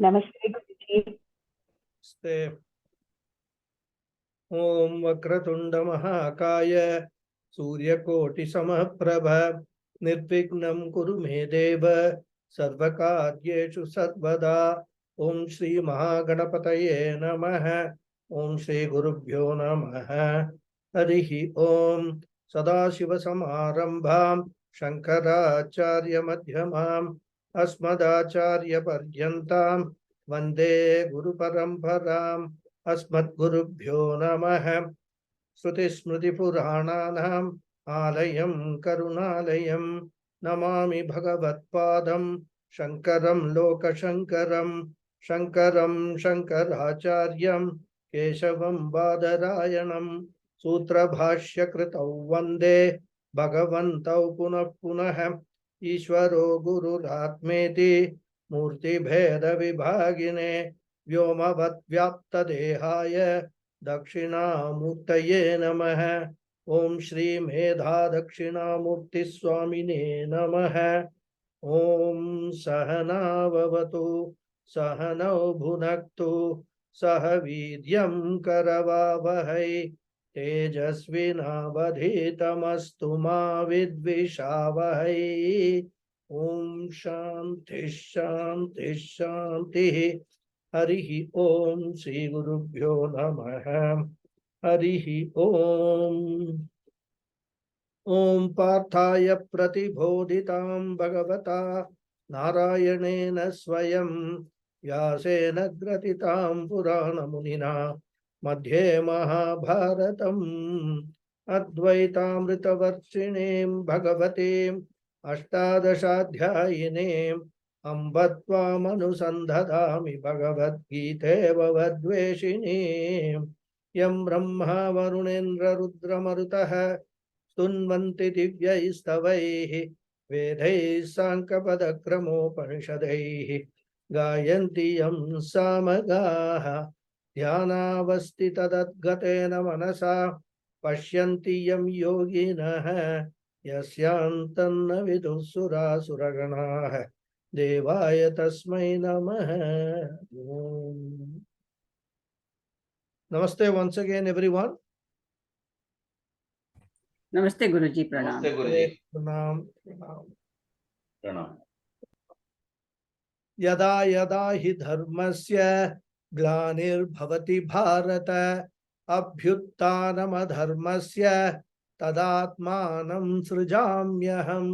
Namaste, Guruji. Namaste. Om Vakratunda Mahakaya Suryakoti Samaprabha Nirvignam Kuru Me Deva Sarvakaryeshu Sarvada Om Shri Mahaganapataye Namaha Om Shri Gurubhyo Namaha Harihi Om Sadashiva Samarambham Shankaracharya Madhyamam Asmadacharya Paryantam Vande Guru Paramparam अस्मद्गुरुभ्यो नमः श्रुतिस्मृतिपुराणानाम् आलयं करुणालयं नमामि भगवत्पादं शङ्करं लोकशङ्करं शङ्करं शङ्कराचार्यं केशवं बादरायणं सूत्रभाष्यकृतौ वन्दे भगवन्तौ पुनः पुनः ईश्वरो गुरुरात्मेति मूर्तिभेदविभागिने व्योमवद्व्याप्तदेहाय दक्षिणामूर्तये नमः ओम श्री मेधा दक्षिणामूर्तिस्वामिने नमः ओम सहनाववतु सहनौ भुनक्तु सह वीर्यं करवावहै तेजस्विनावधीतमस्तु मा विद्विषावहै ओम शांति शांति शांति हरिः ओम श्री गुरुभ्यो नमः हरिः ओम ओम पार्थाय प्रतिबोधितां भगवता नारायणेन स्वयं व्यासेन ग्रथितां पुराणमुनिना मध्ये महाभारतम् अद्वैतामृतवर्षिणीं भगवतीम् अष्टादशाध्यायिनीम् अम्ब त्वामनुसन्धदामि भगवद्गीते भवद्वेषिणीम् यं ब्रह्मा वरुणेन्द्र रुद्रमरुतः स्तुन्वन्ति दिव्यैस्तवैः वेदैः साङ्ख्यपदक्रमोपनिषदैः गायन्ति यं सामगाः ध्यानावस्थितदद्गतेन मनसा पश्यन्ति यं योगिनः यस्यान्तन्न विदुः सुरासुरगणाः देवाय तस्मै नमः नमस्ते once again everyone. Namaste, Guruji. Pranam. नमस्ते गुरुजी प्रणाम प्रणाम यदा यदा हि धर्मस्य ग्लानिर्भवति Bharat अभ्युत्थानमधर्मस्य तदात्मानं सृजाम्यहम्.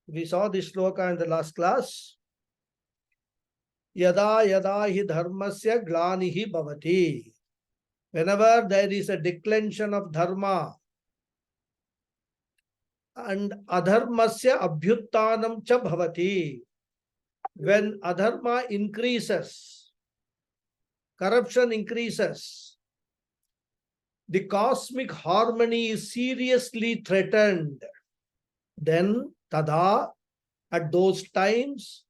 We saw this shloka in the last class. Yada yada hi dharmasya glanihi bhavati. Whenever there is a declension of dharma and adharmasya abhyuttanam cha bhavati. When adharma increases, corruption increases, the cosmic harmony is seriously threatened, then tada, at those times,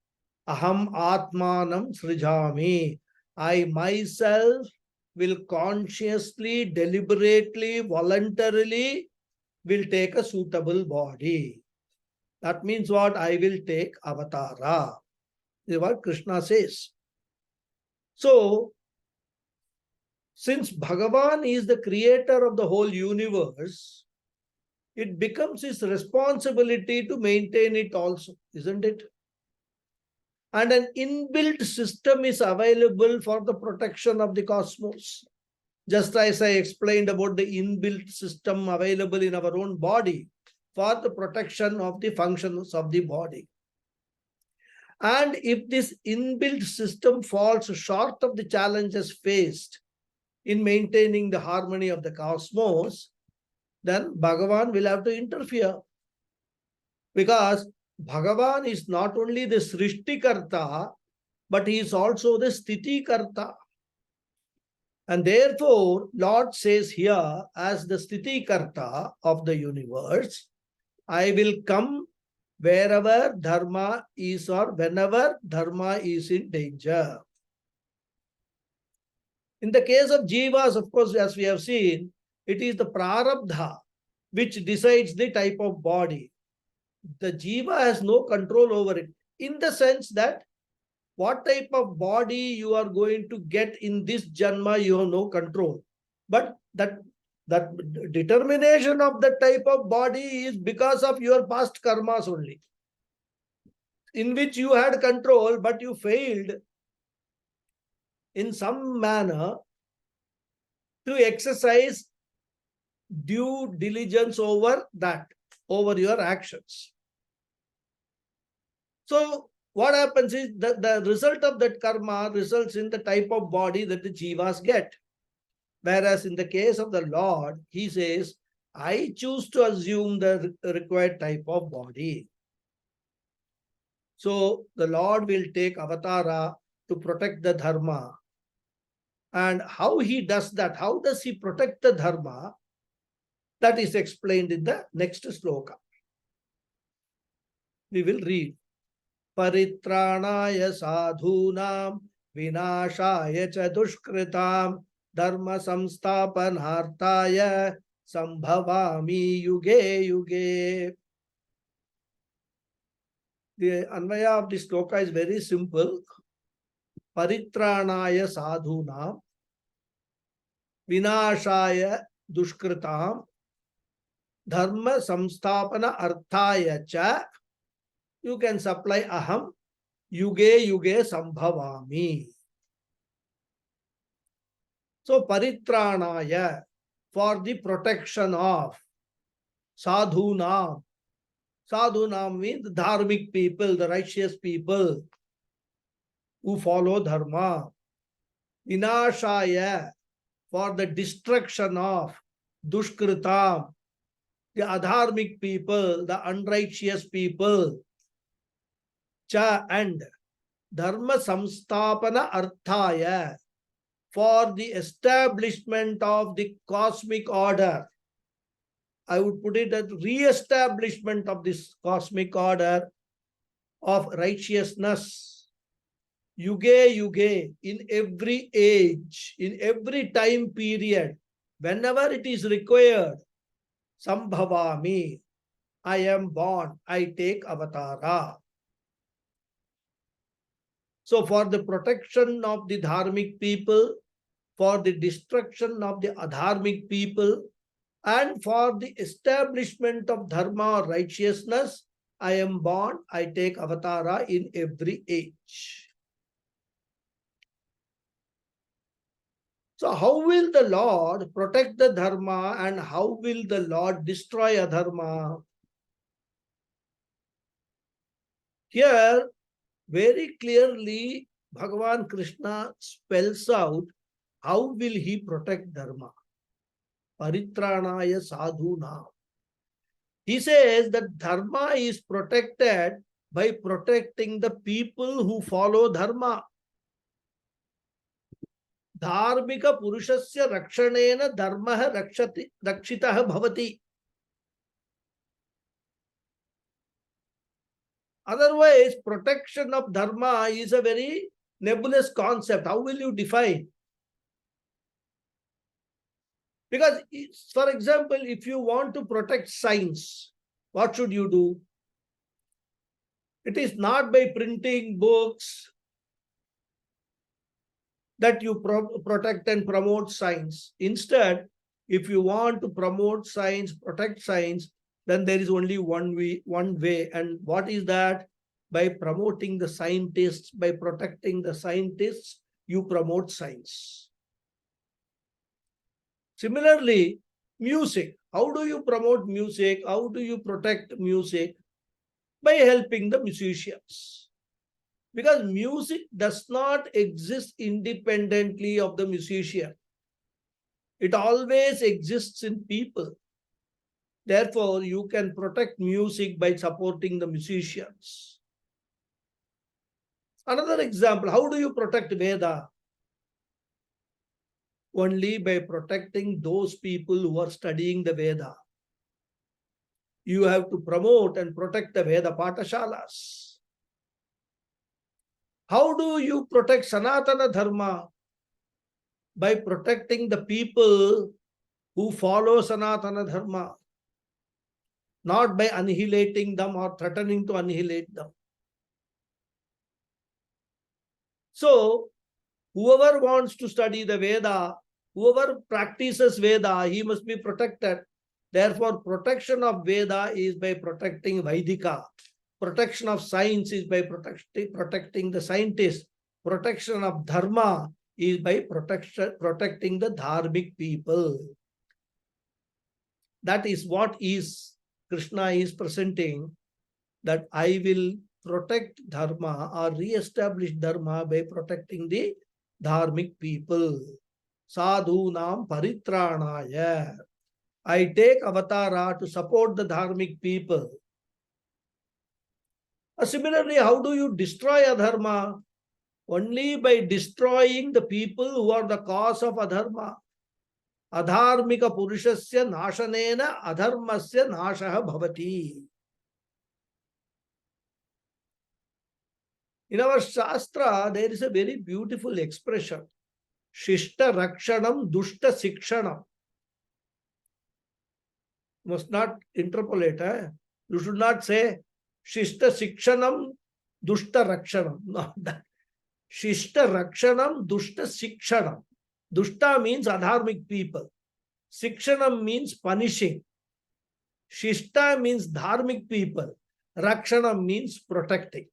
aham atmanam srijami, I myself will consciously, deliberately, voluntarily will take a suitable body. That means what? I will take avatara. This is what Krishna says. So, since Bhagavan is the creator of the whole universe, it becomes his responsibility to maintain it also, isn't it? And an inbuilt system is available for the protection of the cosmos. Just as I explained about the inbuilt system available in our own body for the protection of the functions of the body. And if this inbuilt system falls short of the challenges faced in maintaining the harmony of the cosmos, then Bhagavan will have to interfere. Because Bhagavan is not only the Srishtikarta, but he is also the Sthitikarta. And therefore, Lord says here, as the Sthitikarta of the universe, I will come wherever dharma is or whenever dharma is in danger. In the case of jivas, of course, as we have seen, it is the prarabdha which decides the type of body. The jiva has no control over it, in the sense that what type of body you are going to get in this janma, you have no control. But that determination of the type of body is because of your past karmas only, in which you had control, but you failed in some manner to exercise due diligence over that, over your actions. So what happens is that the result of that karma results in the type of body that the jivas get. Whereas in the case of the Lord, he says, I choose to assume the required type of body. So the Lord will take avatara to protect the dharma. And how he does that, how does he protect the dharma? That is explained in the next sloka. We will read. Paritranaya sadhunam vinashaya cha dushkritam dharma samstapanartaya sambhavami yuge yuge. The anvaya of this sloka is very simple. Paritranaya sadhunam vinashaya dushkritam dharma samstapana arthaya cha. You can supply aham yuge yuge sambhavami. So paritranaya, for the protection of sadhunam. Sadhunam means the dharmic people, the righteous people who follow dharma. Vinashaya, for the destruction of dushkritam, the adharmic people, the unrighteous people. Cha, and dharma samstapana arthaya, for the establishment of the cosmic order. I would put it as re-establishment of this cosmic order of righteousness. Yuge yuge, in every age, in every time period, whenever it is required, sambhavami, I am born, I take avatara. So for the protection of the dharmic people, for the destruction of the adharmic people, and for the establishment of dharma or righteousness, I am born, I take avatara in every age. So how will the Lord protect the dharma and how will the Lord destroy adharma? Here, very clearly, Bhagavan Krishna spells out how will he protect dharma. Paritranaya sadhuna. He says that dharma is protected by protecting the people who follow dharma. Dharmika purushasya rakshanena dharmaha rakshitaha bhavati. Otherwise, protection of dharma is a very nebulous concept. How will you define? Because, for example, if you want to protect science, what should you do? It is not by printing books that you protect and promote science. Instead, if you want to promote science, protect science, then there is only one way. And what is that? By promoting the scientists, by protecting the scientists, you promote science. Similarly, music. How do you promote music? How do you protect music? By helping the musicians. Because music does not exist independently of the musician. It always exists in people. Therefore, you can protect music by supporting the musicians. Another example, how do you protect Veda? Only by protecting those people who are studying the Veda. You have to promote and protect the Veda Patashalas. How do you protect Sanatana Dharma? By protecting the people who follow Sanatana Dharma, not by annihilating them or threatening to annihilate them. So, whoever wants to study the Veda, whoever practices Veda, he must be protected. Therefore, protection of Veda is by protecting Vaidika. Protection of science is by protecting the scientists. Protection of Dharma is by protecting the Dharmic people. That is what Krishna is presenting, that I will protect Dharma or re-establish Dharma by protecting the Dharmic people. Sadhunam paritranaya. I take avatara to support the Dharmic people. Similarly, how do you destroy adharma? Only by destroying the people who are the cause of adharma. Adharmika purushasya nashanena adharmasya nashaha bhavati. In our Shastra, there is a very beautiful expression. Shishta rakshanam dushta sikshanam. Must not interpolate. You should not say Shishta sikshanam dushta rakshanam. Not that. Shishta rakshanam dushta sikshanam. Dushta means adharmic people. Sikshanam means punishing. Shishta means dharmic people. Rakshanam means protecting.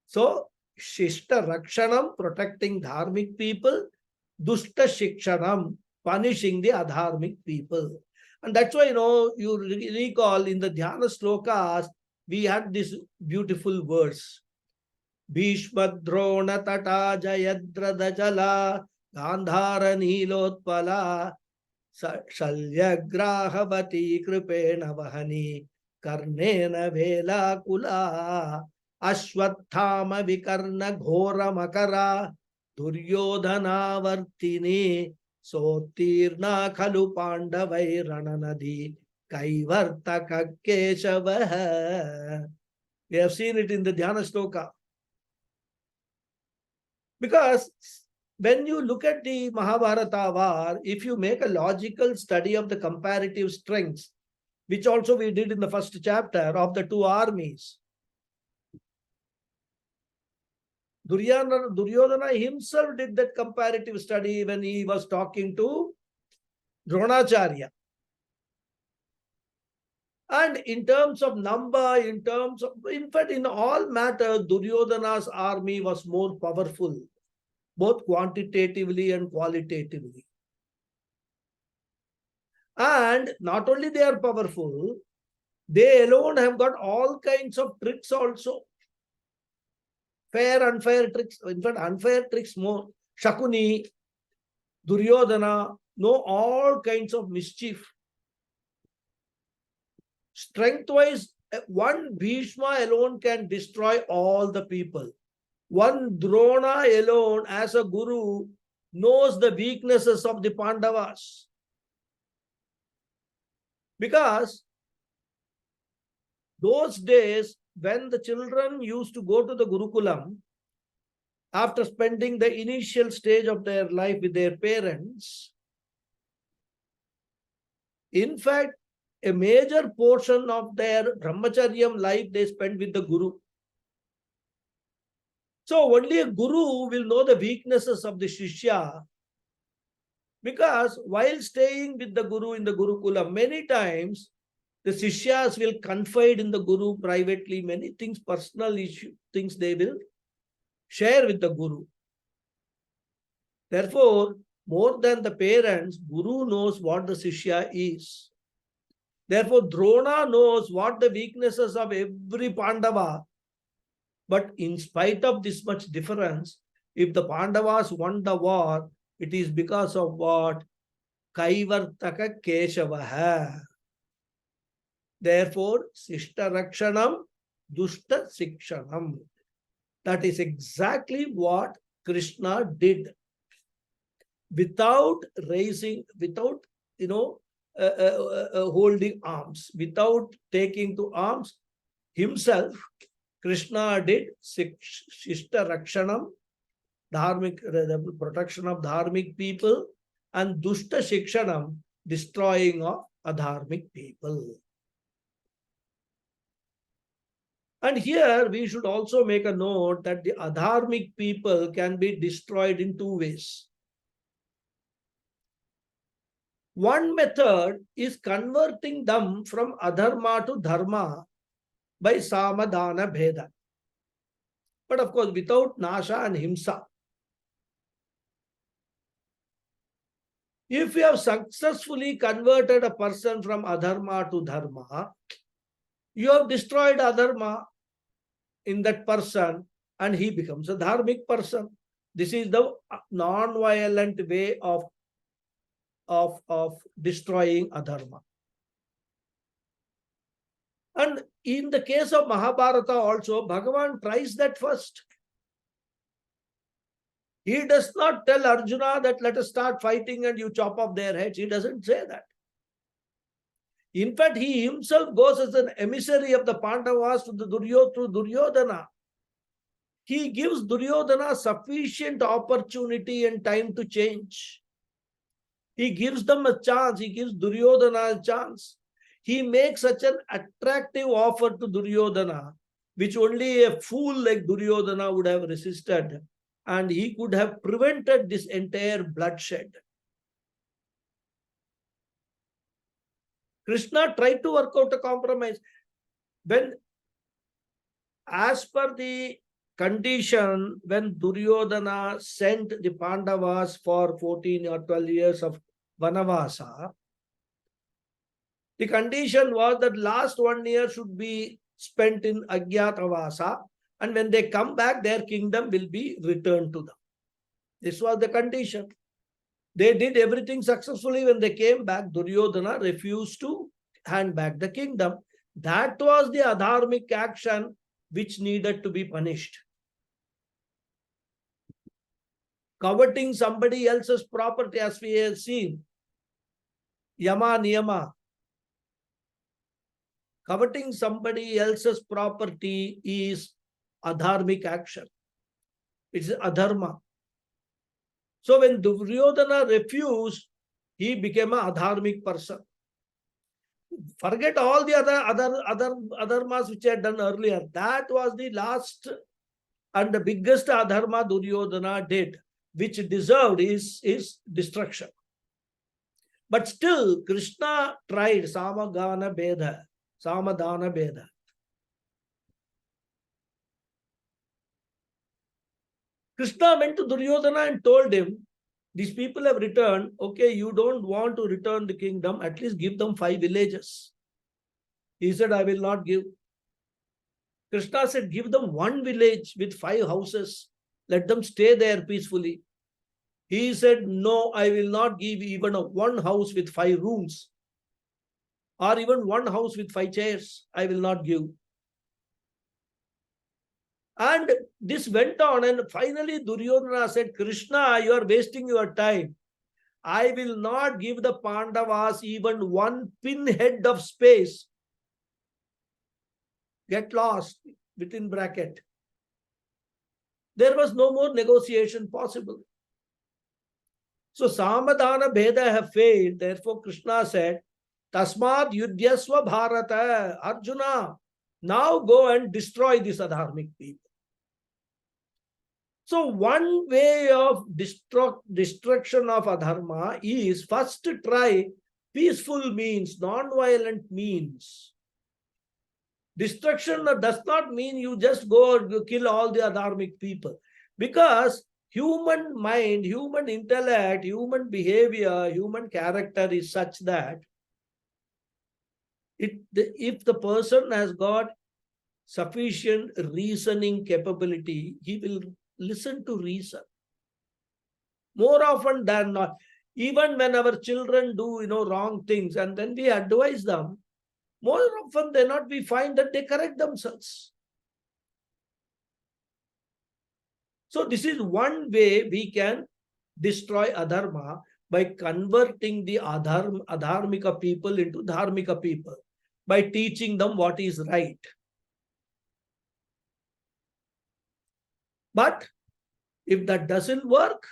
So, Shishta Rakshanam, protecting dharmic people, Dushta Shikshanam, punishing the adharmic people. And that's why, you recall in the Dhyana Slokas, we had this beautiful verse. Bhishmadrona tata jayadra jala gandhara nilotpala shalyagrahavati kripena vahani karnena vela kula Ashwathama vikarna ghora makara duryodhana vartini sotirna khalu pandavai rananadi kaivartaka keshavaha. We have seen it in the Dhyana Sloka. Because when you look at the Mahabharata war, if you make a logical study of the comparative strengths, which also we did in the first chapter of the two armies, Duryodhana himself did that comparative study when he was talking to Dronacharya. And in terms of number, in fact, in all matters, Duryodhana's army was more powerful, both quantitatively and qualitatively. And not only they are powerful, they alone have got all kinds of tricks also. Fair, unfair tricks. In fact, unfair tricks more. Shakuni, Duryodhana know all kinds of mischief. Strength-wise, one Bhishma alone can destroy all the people. One Drona alone, as a guru, knows the weaknesses of the Pandavas. Because those days, when the children used to go to the Gurukulam, after spending the initial stage of their life with their parents, in fact, a major portion of their brahmacharyam life they spend with the Guru. So only a Guru will know the weaknesses of the Shishya, because while staying with the Guru in the Gurukulam, many times the Sishyas will confide in the Guru privately, many things, personal things they will share with the Guru. Therefore, more than the parents, Guru knows what the Sishya is. Therefore, Drona knows what the weaknesses of every Pandava. But in spite of this much difference, if the Pandavas won the war, it is because of what? Kaivartaka Keshavaha. Therefore, Sishta Rakshanam, Dushta Sikshanam. That is exactly what Krishna did. Without raising, without, holding arms, without taking to arms himself, Krishna did Shishta Rakshanam, the protection of dharmic people, and Dushta Shikshanam, destroying of adharmic people. And here we should also make a note that the adharmic people can be destroyed in two ways. One method is converting them from adharma to dharma by samadhana bheda. But of course, without nasha and himsa. If you have successfully converted a person from adharma to dharma, you have destroyed adharma in that person and he becomes a dharmic person. This is the non-violent way of destroying adharma. And in the case of Mahabharata also, Bhagavan tries that first. He does not tell Arjuna that let us start fighting and you chop off their heads. He doesn't say that. In fact, he himself goes as an emissary of the Pandavas to Duryodhana. He gives Duryodhana sufficient opportunity and time to change. He gives them a chance. He gives Duryodhana a chance. He makes such an attractive offer to Duryodhana, which only a fool like Duryodhana would have resisted. And he could have prevented this entire bloodshed. Krishna tried to work out a compromise. When, as per the condition, when Duryodhana sent the Pandavas for 14 or 12 years of Vanavasa, the condition was that last 1 year should be spent in Ajnatavasa, and when they come back, their kingdom will be returned to them. This was the condition. They did everything successfully. When they came back, Duryodhana refused to hand back the kingdom. That was the adharmic action which needed to be punished. Coveting somebody else's property, as we have seen, Yama Niyama. Coveting somebody else's property is adharmic action. It's adharma. So when Duryodhana refused, he became an adharmic person. Forget all the other adharmas which he had done earlier. That was the last and the biggest adharma Duryodhana did, which deserved his destruction. But still, Krishna tried samadhana bheda. Krishna went to Duryodhana and told him, these people have returned. Okay, you don't want to return the kingdom, at least give them 5 villages. He said, I will not give. Krishna said, give them 1 village with 5 houses. Let them stay there peacefully. He said, no, I will not give even 1 house with 5 rooms. Or even 1 house with 5 chairs. I will not give. And this went on, and finally Duryodhana said, Krishna, you are wasting your time. I will not give the Pandavas even 1 pinhead of space. Get lost, within bracket. There was no more negotiation possible. So Samadhana Bheda have failed. Therefore Krishna said, Tasmad Yudhyasva Bharata, Arjuna, now go and destroy these adharmic people. So one way of destruction of adharma is first to try peaceful means, non-violent means. Destruction does not mean you just go and kill all the adharmic people. Because human mind, human intellect, human behavior, human character is such that if the person has got sufficient reasoning capability, he will listen to reason. More often than not, even when our children do wrong things and then we advise them, more often than not we find that they correct themselves. So this is one way we can destroy adharma, by converting the adharmika people into dharmika people, by teaching them what is right. But if that doesn't work,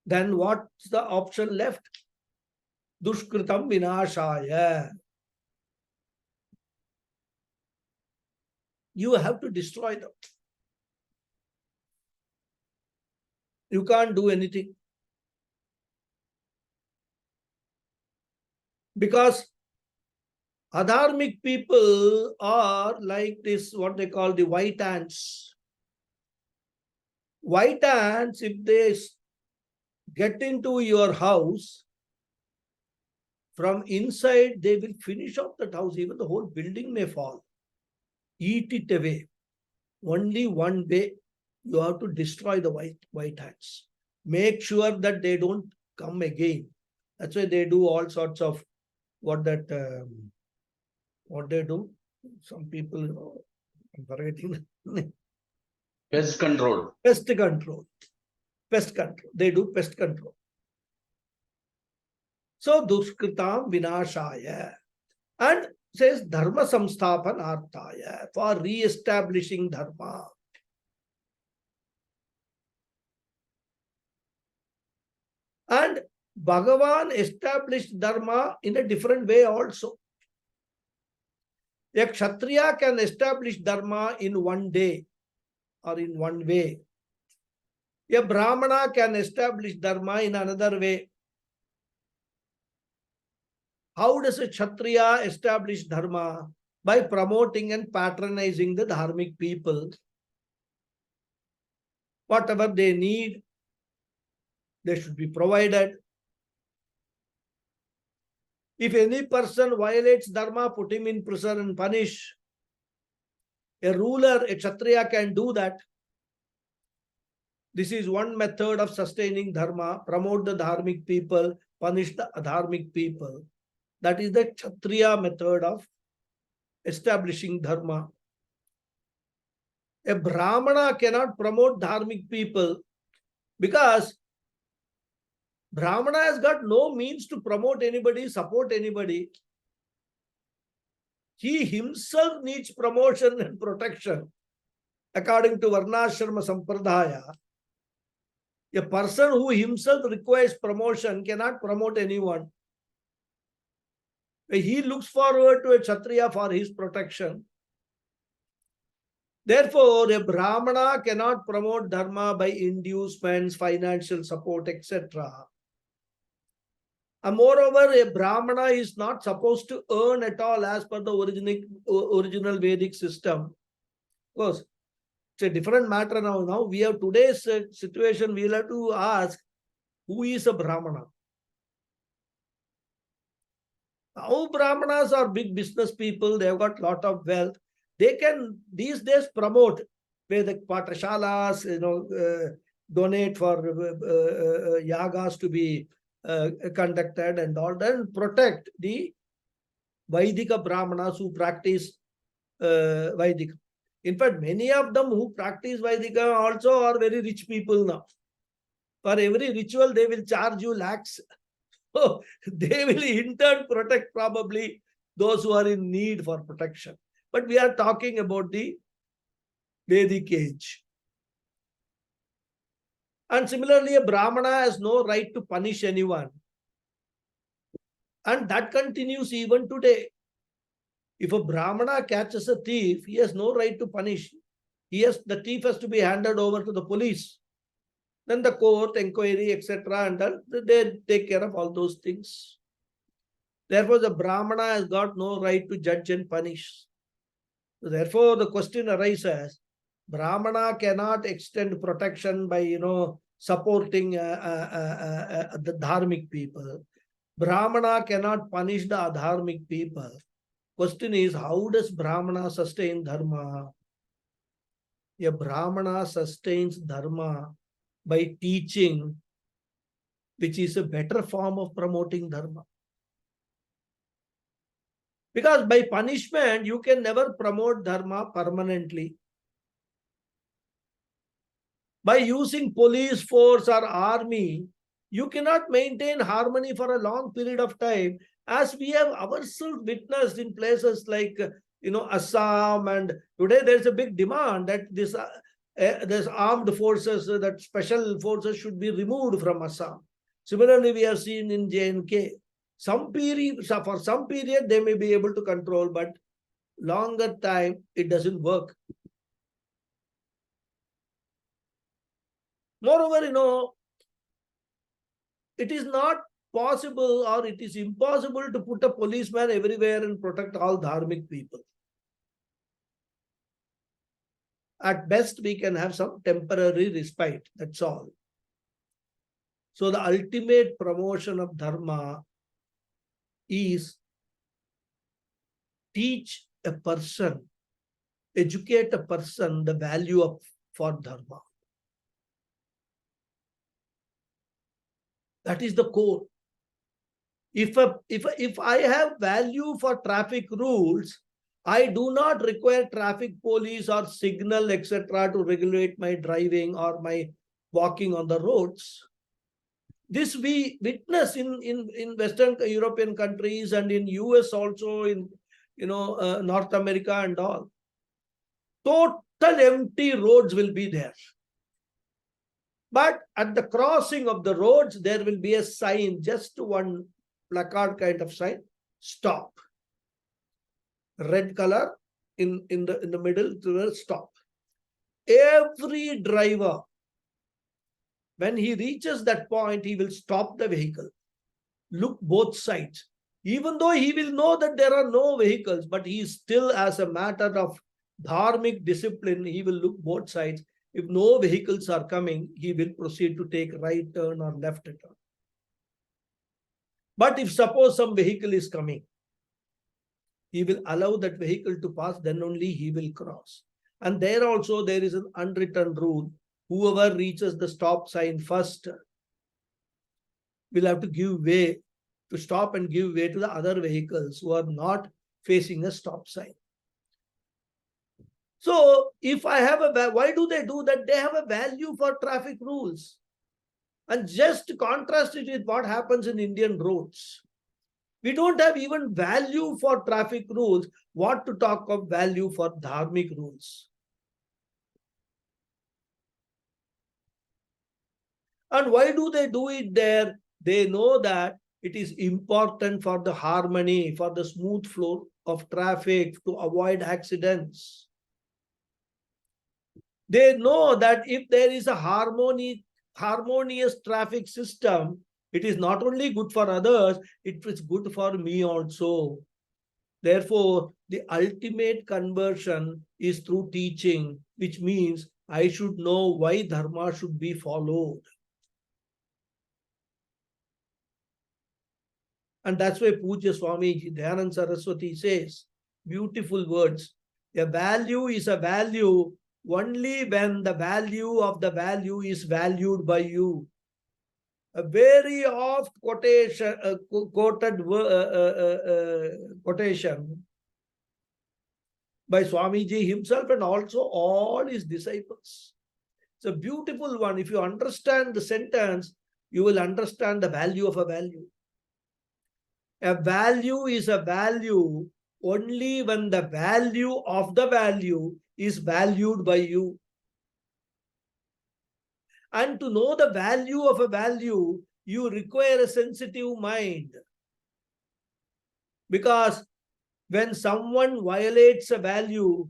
then what's the option left? Dushkritam vinashaya. you have to destroy them. You can't do anything. Because adharmic people are like this, what they call the white ants. White ants, if they get into your house, from inside they will finish off that house. Even the whole building may fall. Eat it away. Only one way, you have to destroy the white ants. Make sure that they don't come again. That's why they do all sorts of what they do. Some people, I'm forgetting. Pest control. Pest control. Pest control. They do pest control. So duskritam vinashaya. And says dharma samsthapanarthaya, for re-establishing dharma. And Bhagavan established dharma in a different way also. A Kshatriya can establish dharma in one day or in one way. A Brahmana can establish dharma in another way. How does a Kshatriya establish dharma? By promoting and patronizing the dharmic people. Whatever they need, they should be provided. If any person violates dharma, put him in prison and punish. A ruler, a Kshatriya can do that. This is one method of sustaining dharma. Promote the dharmic people, punish the adharmic people. That is the Kshatriya method of establishing dharma. A Brahmana cannot promote dharmic people because Brahmana has got no means to promote anybody, support anybody. He himself needs promotion and protection. According to Varnashrama Sampradaya, a person who himself requires promotion cannot promote anyone. He looks forward to a Kshatriya for his protection. Therefore, a Brahmana cannot promote dharma by inducements, financial support, etc. And moreover, a Brahmana is not supposed to earn at all as per the original Vedic system. Of course, it's a different matter now. Now we have today's situation, we'll have to ask, who is a Brahmana? Now Brahmanas are big business people, they have got a lot of wealth. They can these days promote Vedic Patashalas, donate for yagas to be conducted and all, then protect the Vaidika Brahmanas who practice Vaidika. In fact, many of them who practice Vaidika also are very rich people now. For every ritual, they will charge you lakhs. So they will in turn protect probably those who are in need for protection. But we are talking about the Vedic age. And similarly, a Brahmana has no right to punish anyone. And that continues even today. If a Brahmana catches a thief, he has no right to punish. The thief has to be handed over to the police. Then the court, inquiry, etc. and they take care of all those things. Therefore, the Brahmana has got no right to judge and punish. Therefore, the question arises, Brahmana cannot extend protection by, supporting the dharmic people. Brahmana cannot punish the adharmic people. Question is, how does Brahmana sustain dharma? A Brahmana sustains dharma by teaching, which is a better form of promoting dharma. Because by punishment, you can never promote dharma permanently. By using police force or army, you cannot maintain harmony for a long period of time, as we have ourselves witnessed in places like, Assam, and today there's a big demand that this armed forces, that special forces should be removed from Assam. Similarly, we have seen in J&K. For some period, they may be able to control, but longer time, it doesn't work. Moreover, it is not possible or it is impossible to put a policeman everywhere and protect all dharmic people. At best, we can have some temporary respite. That's all. So the ultimate promotion of dharma is teach a person, educate a person the value of for dharma. That is the core. If I have value for traffic rules, I do not require traffic police or signal, etc., to regulate my driving or my walking on the roads. This we witness in Western European countries and in US also, in North America and all. Total empty roads will be there. But at the crossing of the roads, there will be a sign, just one placard kind of sign, stop. Red color in the middle to stop. Every driver, when he reaches that point, he will stop the vehicle, look both sides. Even though he will know that there are no vehicles, but he still, as a matter of dharmic discipline, he will look both sides. If no vehicles are coming, he will proceed to take right turn or left turn. But if suppose some vehicle is coming, he will allow that vehicle to pass, then only he will cross. And there also there is an unwritten rule. Whoever reaches the stop sign first will have to give way, to stop and give way to the other vehicles who are not facing a stop sign. So if I have why do they do that? They have a value for traffic rules. And just contrast it with what happens in Indian roads. We don't have even value for traffic rules. What to talk of value for dharmic rules? And why do they do it there? They know that it is important for the harmony, for the smooth flow of traffic, to avoid accidents. They know that if there is a harmonious traffic system, it is not only good for others, it is good for me also. Therefore, the ultimate conversion is through teaching, which means I should know why dharma should be followed. And that's why Pujya Swami Dayananda Saraswati says, beautiful words, a value is a value only when the value of the value is valued by you. A very oft quoted quotation by Swamiji himself and also all his disciples. It's a beautiful one. If you understand the sentence, you will understand the value of a value. A value is a value only when the value of the value is valued by you. And to know the value of a value, you require a sensitive mind. Because when someone violates a value,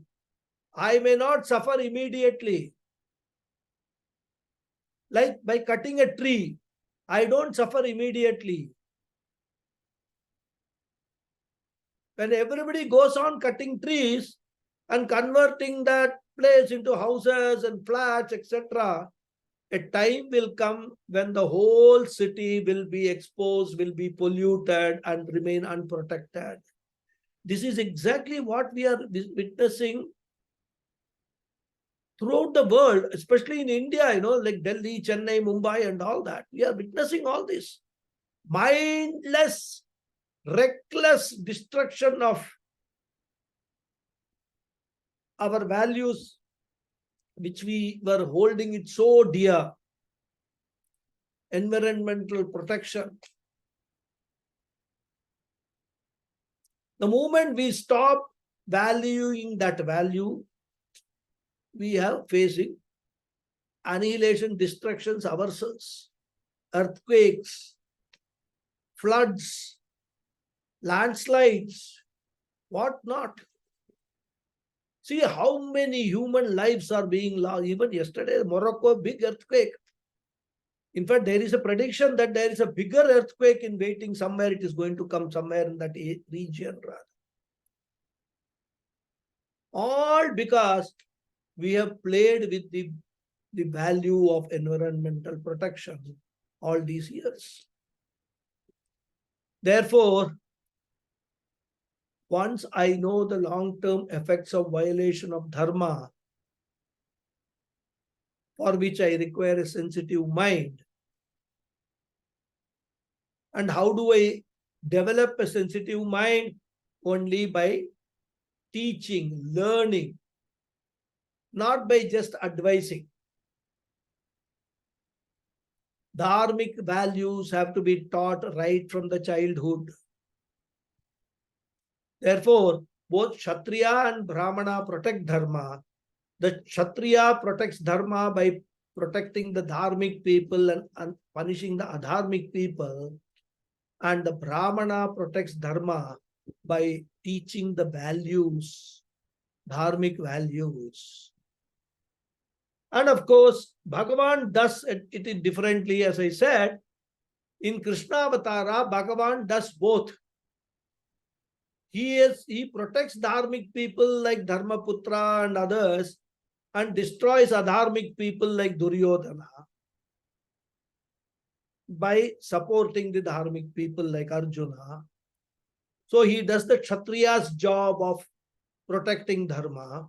I may not suffer immediately. Like by cutting a tree, I don't suffer immediately. When everybody goes on cutting trees and converting that place into houses and flats, etc., a time will come when the whole city will be exposed, will be polluted and remain unprotected. This is exactly what we are witnessing throughout the world, especially in India, like Delhi, Chennai, Mumbai and all that. We are witnessing all this. Mindless, reckless destruction of our values, which we were holding it so dear. Environmental protection. The moment we stop valuing that value, we are facing annihilation, destructions ourselves, earthquakes, floods, landslides, what not. See how many human lives are being lost. Even yesterday, Morocco, big earthquake. In fact, there is a prediction that there is a bigger earthquake in waiting somewhere. It is going to come somewhere in that region. All because we have played with the value of environmental protection all these years. Therefore, once I know the long-term effects of violation of dharma, for which I require a sensitive mind, and how do I develop a sensitive mind? Only by teaching, learning, not by just advising. Dharmic values have to be taught right from the childhood. Therefore, both Kshatriya and Brahmana protect dharma. The Kshatriya protects dharma by protecting the dharmic people and punishing the adharmic people. And the Brahmana protects dharma by teaching the values, dharmic values. And of course, Bhagavan does it differently, as I said. In Krishna Avatara, Bhagavan does both. He protects dharmic people like Dharmaputra and others and destroys adharmic people like Duryodhana by supporting the dharmic people like Arjuna. So he does the Kshatriya's job of protecting dharma.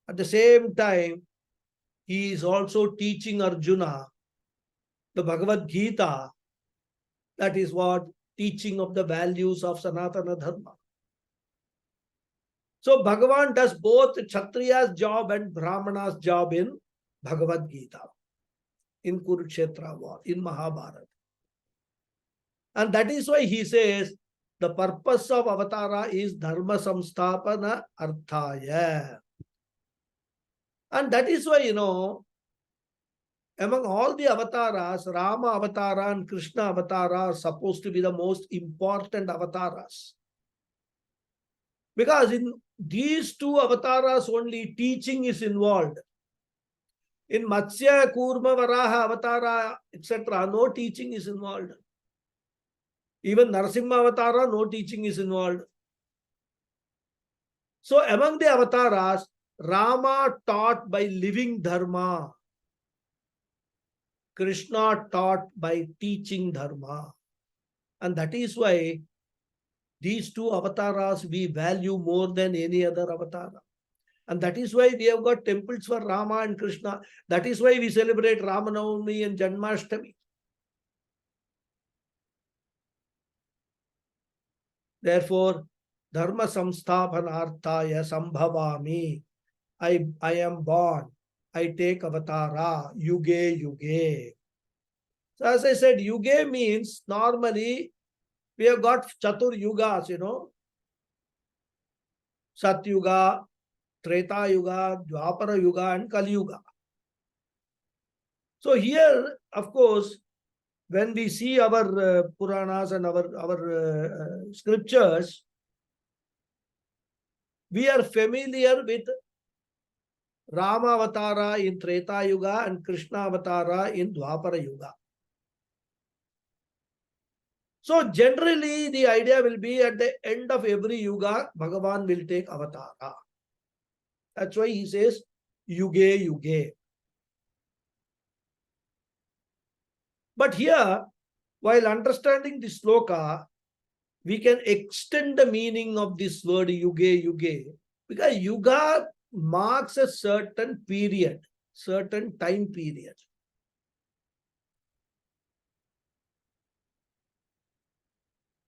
At the same time, he is also teaching Arjuna the Bhagavad Gita. That is what? Teaching of the values of Sanatana Dharma. So Bhagavan does both Kshatriya's job and Brahmana's job in Bhagavad Gita, in Kurukshetra war, in Mahabharata. And that is why he says the purpose of Avatara is Dharma Samstapana Arthaya. And that is why, among all the avatars, Rama Avatara and Krishna Avatara are supposed to be the most important avatars. Because in these two avatars only teaching is involved. In Matsya, Kurma, Varaha, Avatara, etc., no teaching is involved. Even Narasimha Avatara, no teaching is involved. So among the avatars, Rama taught by living dharma. Krishna taught by teaching dharma. And that is why these two avatars we value more than any other avatar. And that is why we have got temples for Rama and Krishna. That is why we celebrate Ramanavami and Janmashtami. Therefore, Dharma Samsthapanarthaya Sambhavami. I am born. I take avatara. Yuge, yuge. So as I said, yuge means normally we have got Chatur Yugas, Sat Yuga, Treta Yuga, Dwapara Yuga, and Kali Yuga. So here, of course, when we see our Puranas and our scriptures, we are familiar with Rama Avatara in Treta Yuga and Krishna Avatara in Dwapara Yuga. So generally, the idea will be at the end of every Yuga, Bhagavan will take Avatara. That's why he says, Yuge, Yuge. But here, while understanding the sloka, we can extend the meaning of this word Yuge, Yuge, because Yuga marks a certain period, certain time period.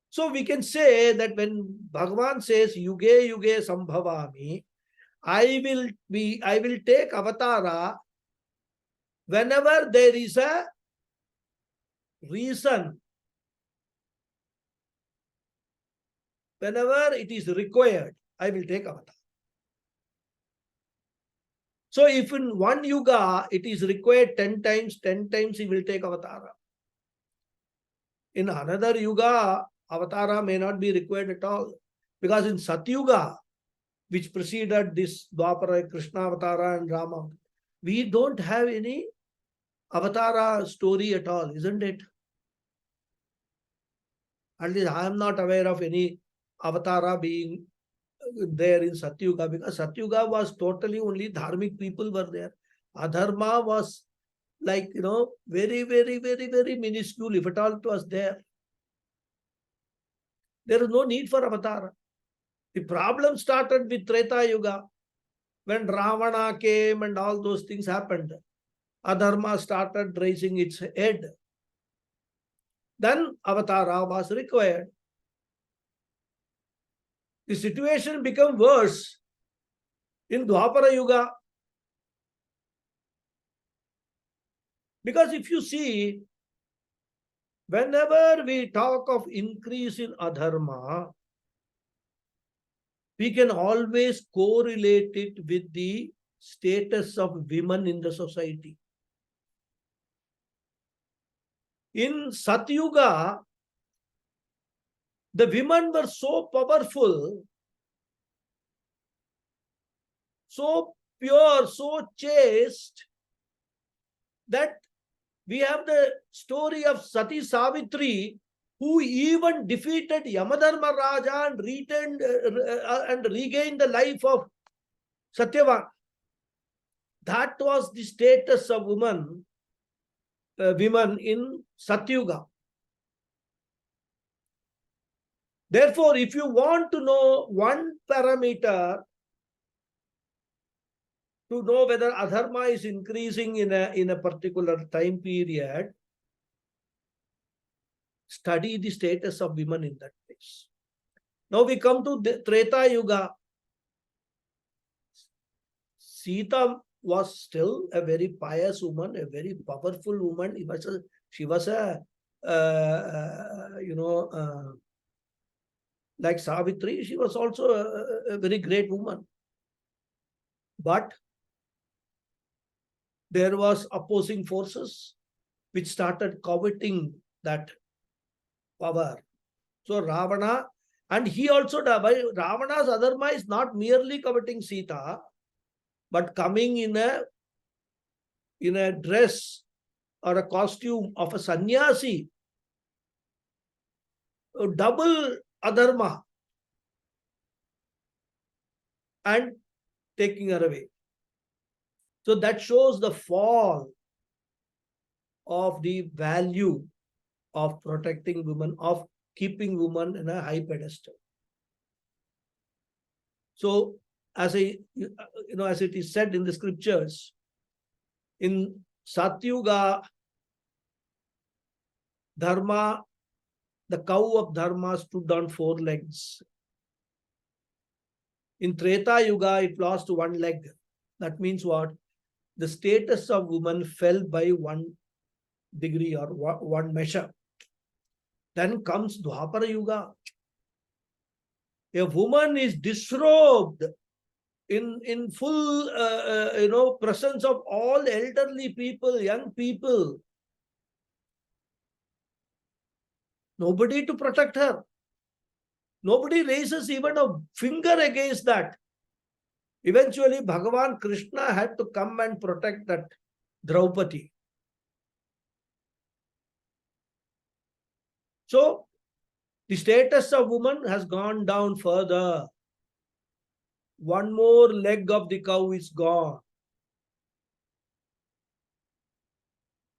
So we can say that when Bhagavan says Yuge, Yuge Sambhavami, I will take avatara whenever there is a reason, whenever it is required, I will take avatar. So if in one yuga it is required 10 times he will take avatara. In another yuga, avatara may not be required at all. Because in Satyuga, which preceded this Dwapara, Krishna Avatara and Rama. We don't have any Avatara story at all, isn't it? At least I am not aware of any Avatara being there in Satyuga, because Satyuga was totally only dharmic people were there. Adharma was like, very, very, very, very minuscule, if at all it was there. There is no need for Avatara. The problem started with Treta Yuga, when Ravana came and all those things happened. Adharma started raising its head. Then Avatara was required. The situation became worse in Dwapara Yuga. Because if you see, whenever we talk of increase in adharma, we can always correlate it with the status of women in the society. In Satyuga, the women were so powerful, so pure, so chaste, that we have the story of Sati Savitri, who even defeated Yamadharma Raja and regained the life of Satyavan. That was the status of women in Satyuga. Therefore, if you want to know one parameter to know whether adharma is increasing in a particular time period, study the status of women in that place. Now we come to the Treta Yuga. Sita was still a very pious woman, a very powerful woman. She was like Savitri, she was also a very great woman. But there was opposing forces which started coveting that power. So Ravana, and he also, Ravana's adharma is not merely coveting Sita, but coming in a dress or a costume of a sannyasi, double adharma, and taking her away. So that shows the fall of the value of protecting women, of keeping women in a high pedestal. So, as it is said in the scriptures, in Satyuga, Dharma, the cow of Dharma stood on 4 legs. In Treta Yuga, it lost 1 leg. That means what? The status of woman fell by 1 degree or 1 measure. Then comes Dwapara Yuga. A woman is disrobed in full presence of all elderly people, young people. Nobody to protect her. Nobody raises even a finger against that. Eventually, Bhagavan Krishna had to come and protect that Draupadi. So, the status of woman has gone down further. 1 more leg of the cow is gone.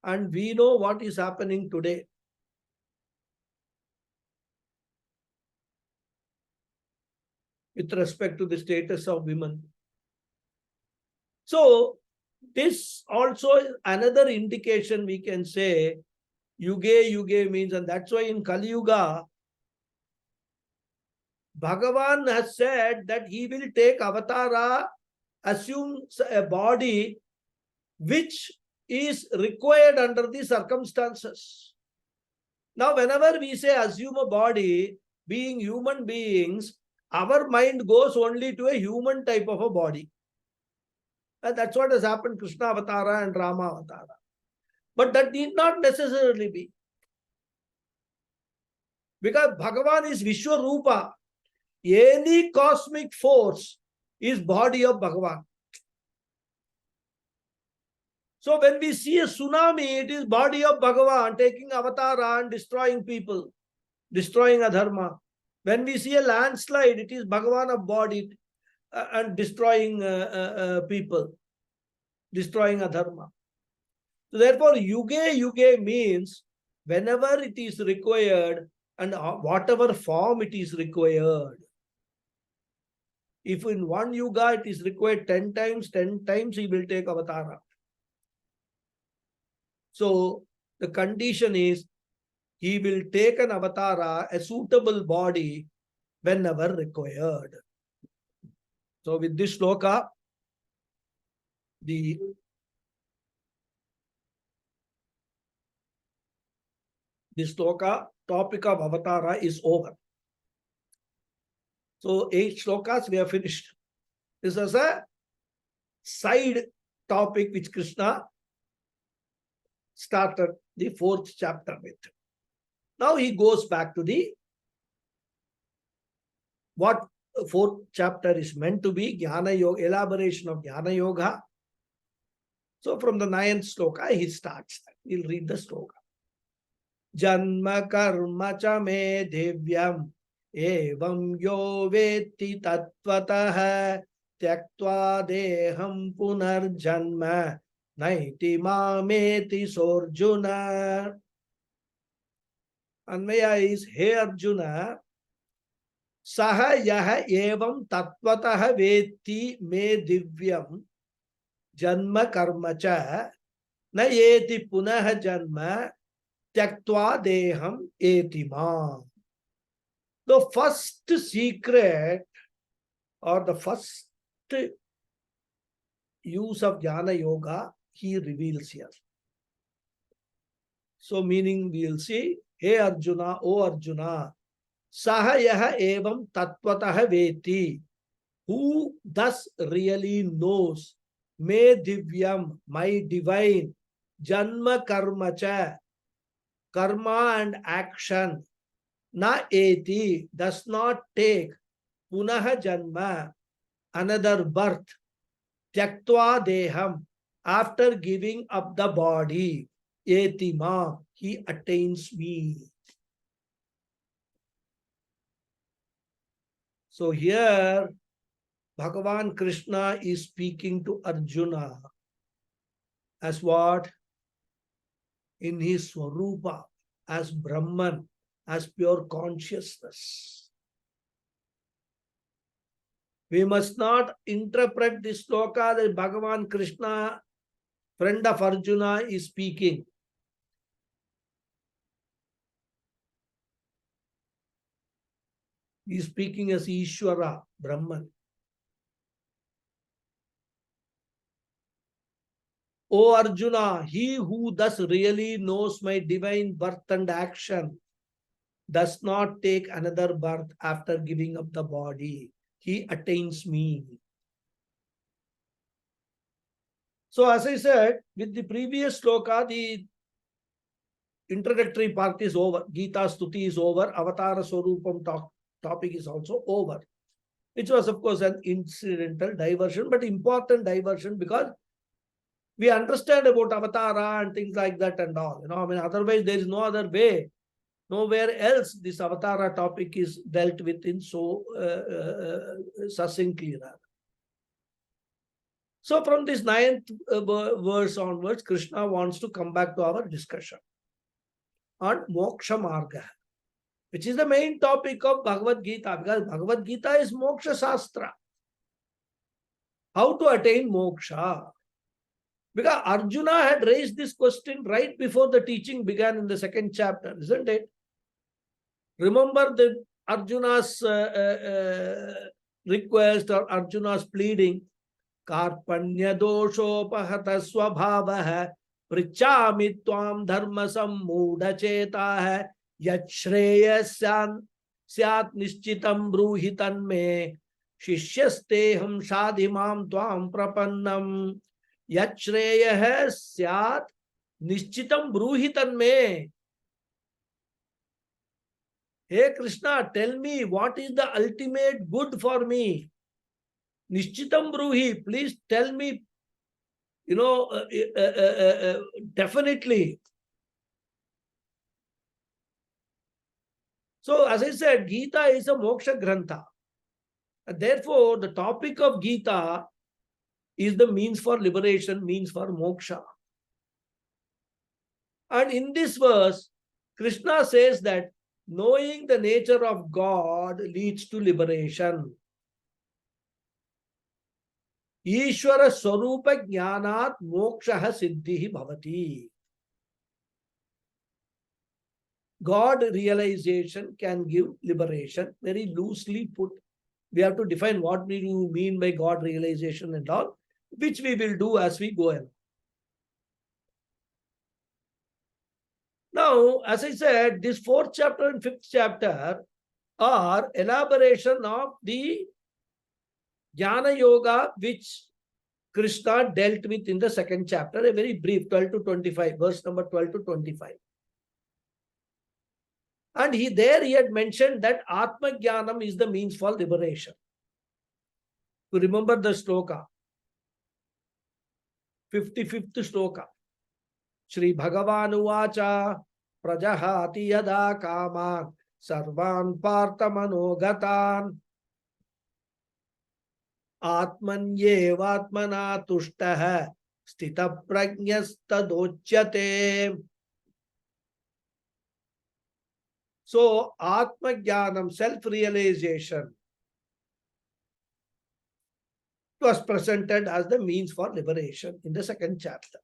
And we know what is happening today. With respect to the status of women. So, this also is another indication we can say, Yuge means, and that's why in Kali Yuga, Bhagavan has said that he will take avatara, assume a body which is required under the circumstances. Now, whenever we say assume a body, being human beings, our mind goes only to a human type of a body. And that's what has happened Krishna Avatara and Rama Avatara. But that need not necessarily be. Because Bhagavan is Vishwarupa. Any cosmic force is body of Bhagavan. So when we see a tsunami, it is body of Bhagavan taking avatara and destroying people, destroying adharma. When we see a landslide, it is Bhagavan of body and destroying people, destroying adharma. So therefore, yuge yuge means whenever it is required and whatever form it is required. If in one yuga it is required 10 times he will take avatara. So the condition is he will take an avatara, a suitable body, whenever required. So with this shloka, the shloka topic of avatara is over. So 8 shlokas we have finished. This is a side topic which Krishna started the 4th chapter with. Now he goes back to the what 4th chapter is meant to be, Jnana Yoga, elaboration of Jnana Yoga. So from the 9th sloka he starts. We'll read the sloka. Janma karma cha me devyam evam yo veti tatvatah tyaktva deham punar janma naiti mameti sorjuna. Anvaya is, hey Arjuna, saha yaha evam tatvatah veti me divyam janma karma cha na yeti punah janma tyaktva deham etima. The first secret or the first use of Jnana Yoga he reveals here. So meaning we will see, hey Arjuna, O Arjuna, saha yaha evam tatvatah veti, who thus really knows, me divyam, my divine, janma karma cha, karma and action, na eti, does not take, punaha janma, another birth, tyaktva deham, after giving up the body, etima, he attains me. So here, Bhagavan Krishna is speaking to Arjuna as what? In his Swarupa, as Brahman, as pure consciousness. We must not interpret this sloka that Bhagavan Krishna, friend of Arjuna, is speaking. He is speaking as Ishvara, Brahman. O Arjuna, he who thus really knows my divine birth and action does not take another birth after giving up the body. He attains me. So as I said, with the previous sloka, the introductory part is over. Gita Stuti is over. Avatara Swarupam topic is also over. Which was of course an incidental diversion, but important diversion because we understand about avatara and things like that and all. I mean, otherwise there is no other way. Nowhere else this avatara topic is dealt with in so succinctly. So from this 9th verse onwards, Krishna wants to come back to our discussion on moksha marga, which is the main topic of Bhagavad Gita, because Bhagavad Gita is moksha shastra. How to attain moksha? Because Arjuna had raised this question right before the teaching began in the 2nd chapter, isn't it? Remember the Arjuna's request or Arjuna's pleading, Karpanya doshopahata swabhavah prichami tvam dharma sammuda chetah yat shreyasyan syat nishchitam bruhitan me shishyasteham sadhimam tvam prapannam yat shreyah syat nishchitam bruhitan me. Hey Krishna, tell me what is the ultimate good for me. Nishchitam bruhi, please tell me, definitely. So, as I said, Gita is a moksha grantha. And therefore, the topic of Gita is the means for liberation, means for moksha. And in this verse, Krishna says that knowing the nature of God leads to liberation. Ishvara Swarupa Jnanat Moksha Siddhi Bhavati. God realization can give liberation. Very loosely put, we have to define what we mean by God realization and all, which we will do as we go along. Now, as I said, this 4th chapter and 5th chapter are elaboration of the Jnana Yoga which Krishna dealt with in the 2nd chapter, a very brief 12 to 25, verse number 12 to 25. And he had mentioned that Atma Jnanam is the means for liberation. To remember the sloka, 55th sloka. Shri Bhagavan Uvacha Prajahati Yada Kaman Sarvan Parthamano Atmanyevatmana Tushtaha Stita Prajnastadochyate. So, Atma Jnanam, self-realization, was presented as the means for liberation in the 2nd chapter.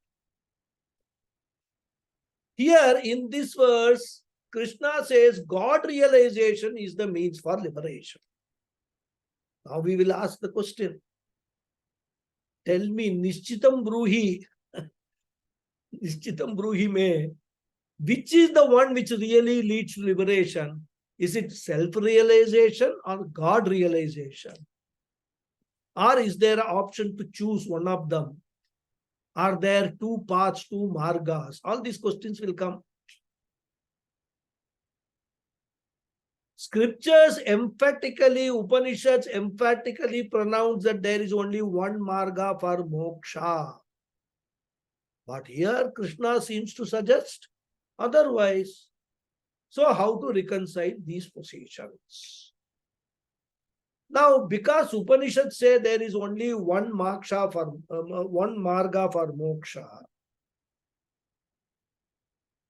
Here in this verse, Krishna says God realization is the means for liberation. Now we will ask the question. Tell me, Nishchitam Bruhi, Nishchitam Bruhi me, which is the one which really leads to liberation? Is it self-realization or God realization? Or is there an option to choose one of them? Are there 2 paths, 2 margas? All these questions will come. Scriptures emphatically, Upanishads emphatically pronounce that there is only one marga for moksha. But here Krishna seems to suggest otherwise. So how to reconcile these positions? Now, because Upanishads say there is only one marga for moksha,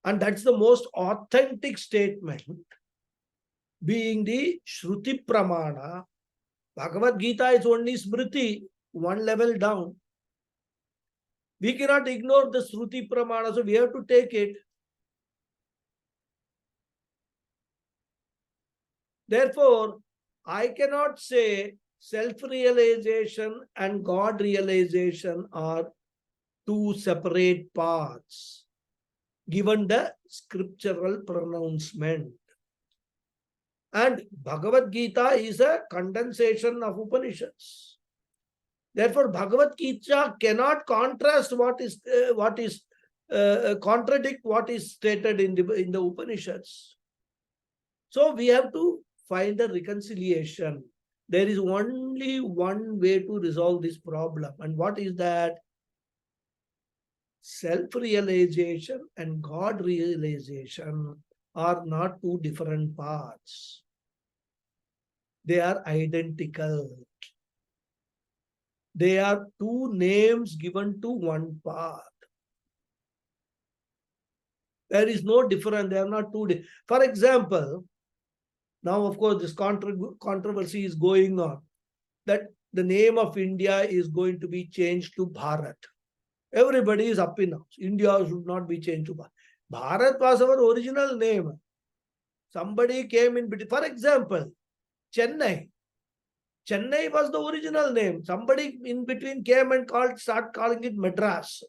and that's the most authentic statement, being the Shruti Pramana. Bhagavad Gita is only Smriti, one level down. We cannot ignore the Shruti Pramana, so we have to take it. Therefore, I cannot say self-realization and God realization are 2 separate paths, given the scriptural pronouncement. And Bhagavad Gita is a condensation of Upanishads. Therefore, Bhagavad Gita cannot contrast contradict what is stated in the Upanishads. So we have to find a reconciliation. There is only one way to resolve this problem. And what is that? Self-realization and God realization are not 2 different paths. They are identical. They are 2 names given to one path. There is no difference. They are not 2. For example, now of course this controversy is going on that the name of India is going to be changed to Bharat. Everybody is up in arms. India should not be changed to Bharat. Bharat was our original name. Somebody came in between. For example, Chennai. Chennai was the original name. Somebody in between came and start calling it Madras.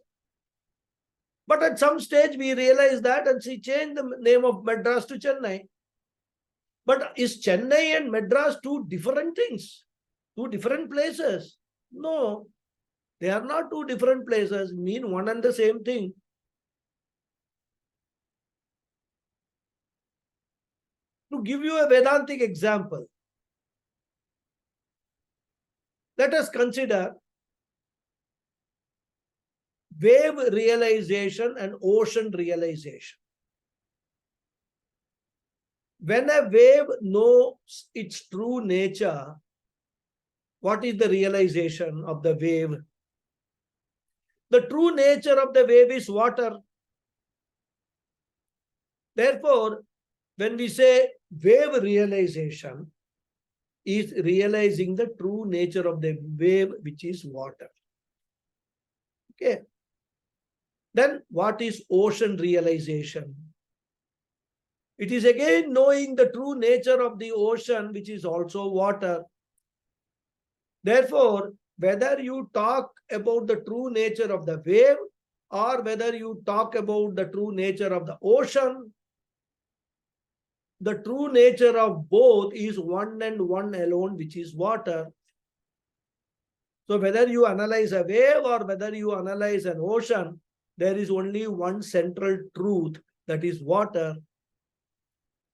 But at some stage we realized that and she changed the name of Madras to Chennai. But is Chennai and Madras 2 different things? 2 different places? No. They are not 2 different places, mean one and the same thing. To give you a Vedantic example, Let us consider wave realization and ocean realization. When a wave knows its true nature, what is the realization of the wave? The true nature of the wave is water. Therefore, when we say wave realization, is realizing the true nature of the wave, which is water. Okay. Then what is ocean realization? It is again knowing the true nature of the ocean, which is also water. Therefore, whether you talk about the true nature of the wave or whether you talk about the true nature of the ocean, the true nature of both is one and one alone, which is water. So whether you analyze a wave or whether you analyze an ocean, there is only one central truth, that is water.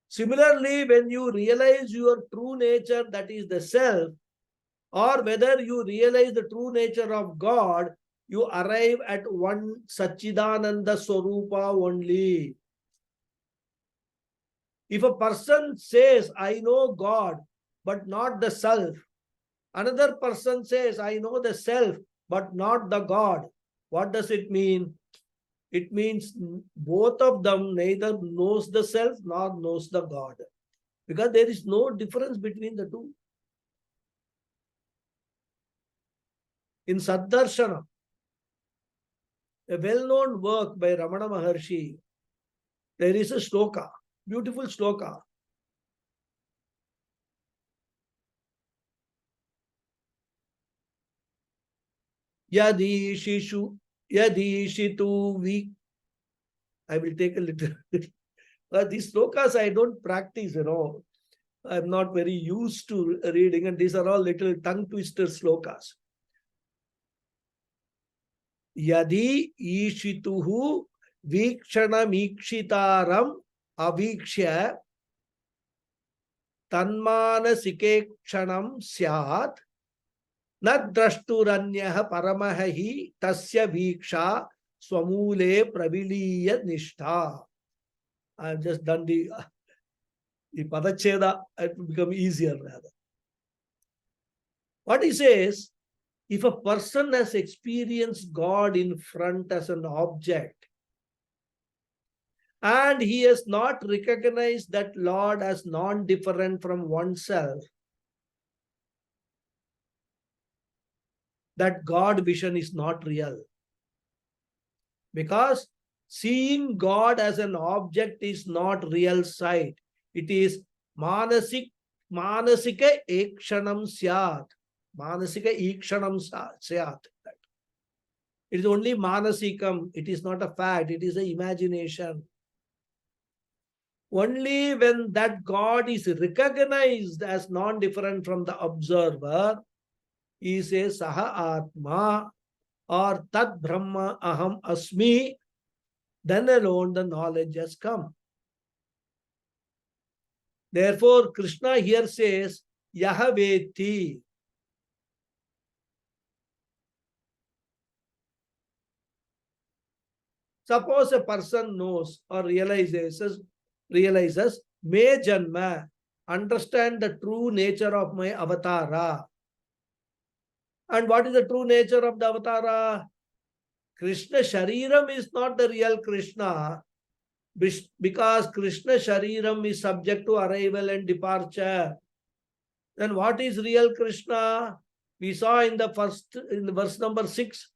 Similarly, when you realize your true nature, that is the self, or whether you realize the true nature of God, you arrive at one Satchidananda Swarupa only. If a person says, I know God, but not the self, another person says, I know the self, but not the God, what does it mean? It means both of them neither knows the self nor knows the God, because there is no difference between the two. In Saddarshana, a well-known work by Ramana Maharshi, there is a shloka, beautiful shloka. Yadishishu, yadishitu vi. I will take a little. These shlokas I don't practice, I'm not very used to reading, and these are all little tongue twister shlokas. Yadi ishituhu vikshanamikshitaram avikshya tanmanasikekshanam syat nad drashturanyah paramahi tasya viksha swamule praviliya nishtha. I have just done the padacheda, it will become easier rather. What he says, if a person has experienced God in front as an object, and he has not recognized that Lord as non-different from oneself, that God vision is not real. Because seeing God as an object is not real sight. It is manasika ekshanam syat. Manasika ikshanam syat. It is only manasikam. It is not a fact. It is an imagination. Only when that God is recognized as non-different from the observer, he says Saha Atma or Tat Brahma Aham Asmi, then alone the knowledge has come. Therefore, Krishna here says Yahaveti. Suppose a person knows or realizes, may Janma, understand the true nature of my avatara. And what is the true nature of the avatara? Krishna Shariram is not the real Krishna, because Krishna Shariram is subject to arrival and departure. Then what is real Krishna? We saw in the verse number 6,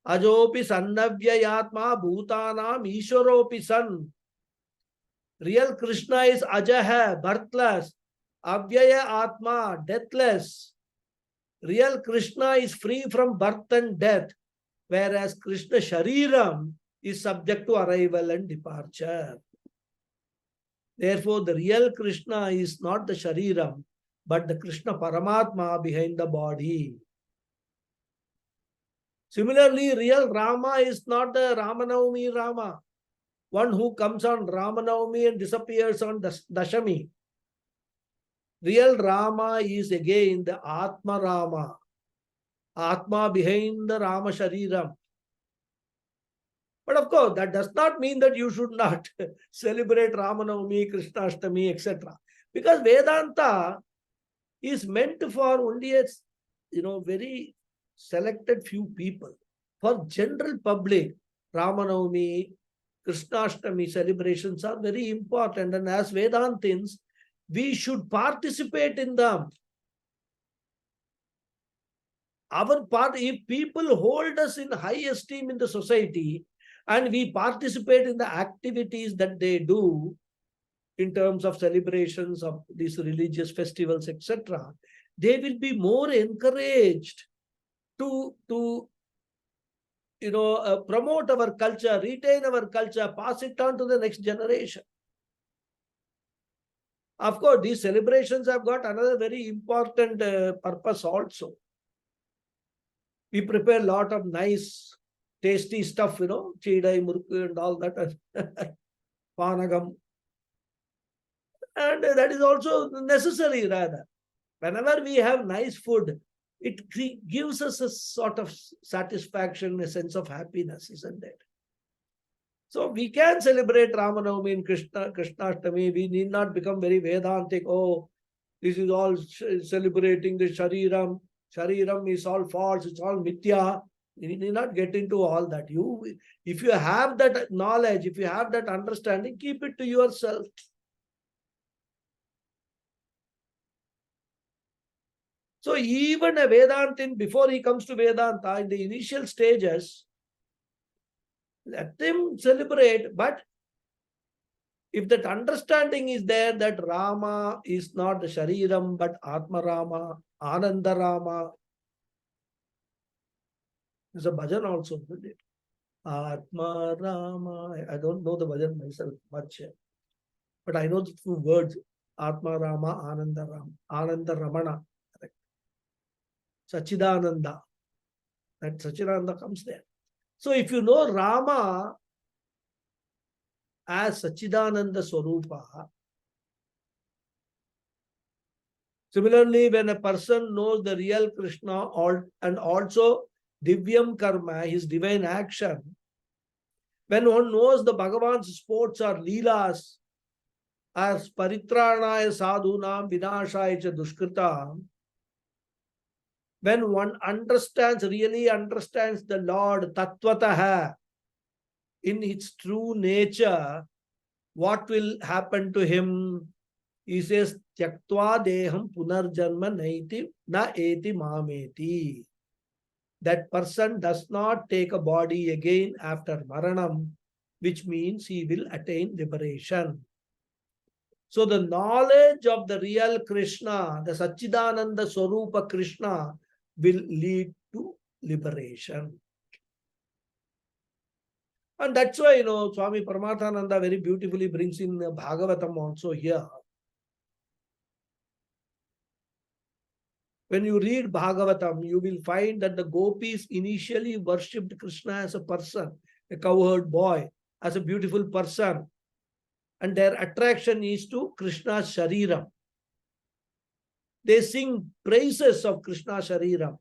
Ajopi Sannavyayatma Bhutanam Ishwaropi San. Real Krishna is Ajaha, birthless, Avyaya Atma, deathless. Real Krishna is free from birth and death, whereas Krishna Shariram is subject to arrival and departure. Therefore, the real Krishna is not the Shariram, but the Krishna Paramatma behind the body. Similarly, real Rama is not the Ramanavami Rama, one who comes on Ramanavami and disappears on Dashami. Real Rama is again the Atma Rama, Atma behind the Rama Shariram. But of course, that does not mean that you should not celebrate Ramanavami, Krishnashtami, etc. Because Vedanta is meant for only a very selected few people. For general public, Ramanavami, Krishnashtami celebrations are very important, and as Vedantins, we should participate in them. Our part, if people hold us in high esteem in the society and we participate in the activities that they do in terms of celebrations of these religious festivals, etc., they will be more encouraged to promote our culture, retain our culture, pass it on to the next generation. Of course, these celebrations have got another very important purpose also. We prepare a lot of nice, tasty stuff, chidai, murku and all that, panagam. And that is also necessary rather. Whenever we have nice food, it gives us a sort of satisfaction, a sense of happiness, isn't it? So we can celebrate Ramanavami and Krishnashtami. We need not become very Vedantic. Oh, this is all celebrating the Shariram. Shariram is all false, it's all mithya. You need not get into all that. If you have that knowledge, if you have that understanding, keep it to yourself. So even a Vedantin, before he comes to Vedanta, in the initial stages, let him celebrate. But if that understanding is there that Rama is not the Shariram, but Atma Rama, Ananda Rama. There's a bhajan also, isn't it? Atma Rama. I don't know the bhajan myself much, but I know the two words. Atma Rama, Ananda Rama, Ananda Ramana. Correct. Sachidananda. That Sachidananda comes there. So if you know Rama as Sachidananda Swarupa, similarly, when a person knows the real Krishna and also Divyam Karma, his divine action, when one knows the Bhagavan's sports or Leelas as Paritranaya Sadhunam Vinashaya cha Dushkritam, when one really understands the Lord Tattvataha in its true nature, what will happen to him? He says, Tyaktva deham punarjanma naiti na eti mameti. That person does not take a body again after Maranam, which means he will attain liberation. So the knowledge of the real Krishna, the Sachidananda Swarupa Krishna, will lead to liberation. And that's why, Swami Paramathananda very beautifully brings in Bhagavatam also here. When you read Bhagavatam, you will find that the gopis initially worshipped Krishna as a person, a cowherd boy, as a beautiful person. And their attraction is to Krishna's Shariram. They sing praises of Krishna's Shariram.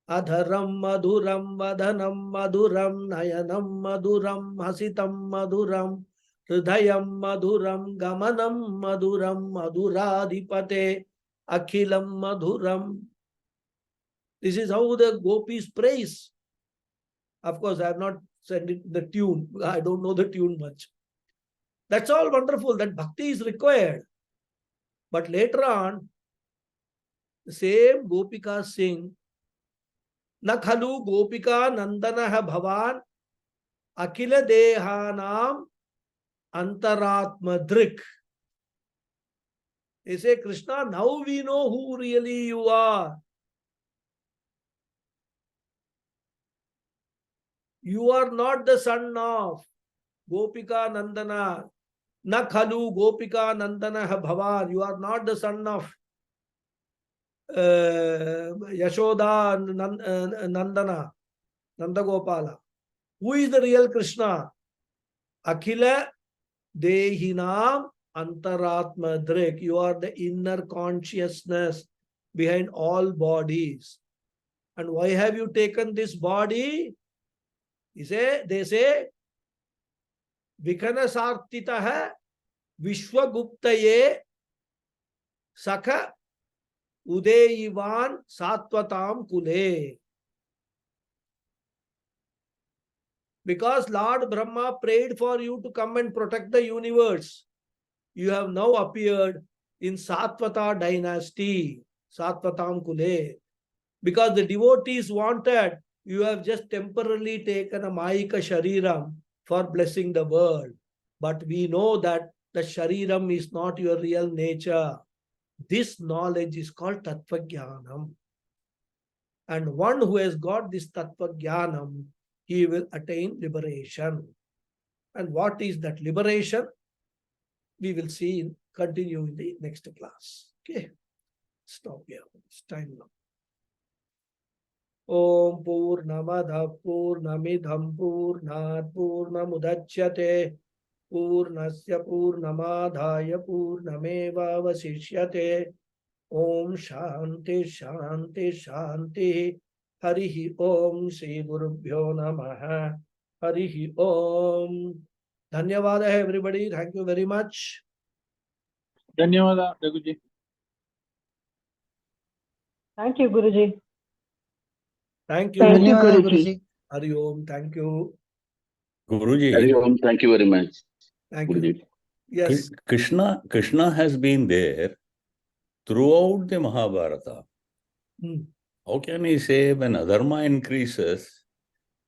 Adharam madhuram vadhanam madhuram nayanam madhuram hasitam madhuram hridayam madhuram gamanam madhuram madhuradipate akhilam madhuram. This is how the gopis praise. Of course, I have not said it, the tune. I don't know the tune much. That's all wonderful. That bhakti is required. But later on, the same Gopika sing, Na khalu gopika nandanaha bhavan akila dehanam antaratma drik. They say, Krishna, now we know who really you are. You are not the son of Gopika Nandana. Na khalu gopika nandanaha bhavan. You are not the son of Yashoda Nandana, Nandagopala. Who is the real Krishna? Akhila Dehinam Antaratma Drik. You are the inner consciousness behind all bodies. And why have you taken this body? They say, Vikanasartitaha Vishwaguptaye Sakha Udeyivan Satvatam Kule. Because Lord Brahma prayed for you to come and protect the universe, you have now appeared in Satvata dynasty, Satvatam Kule. Because the devotees wanted, you have just temporarily taken a Mayika Shariram for blessing the world. But we know that the Shariram is not your real nature. This knowledge is called Tattva Jnanam. And one who has got this Tattva Jnanam, he will attain liberation. And what is that liberation? We will see, continue in the next class. Okay. Stop here. It's time now. Om Purnamada Purnamidham Purnat Purnamudachyate Purnasya Purnamadhaya Purnameva Vasishyate. Om Shanti Shanti Shanti. Harihi Om Sri Gurubhyo Namaha. Harihi Om. Dhanyavada everybody. Thank you very much. धन्यवाद Raghuji. Thank you, Guruji. Thank you. Thank you, Dhanyawada, Guruji. Hari Om. Thank you. Guruji, thank you very much. Thank you. Guruji. Yes. Krishna has been there throughout the Mahabharata. Hmm. How can he say when adharma increases,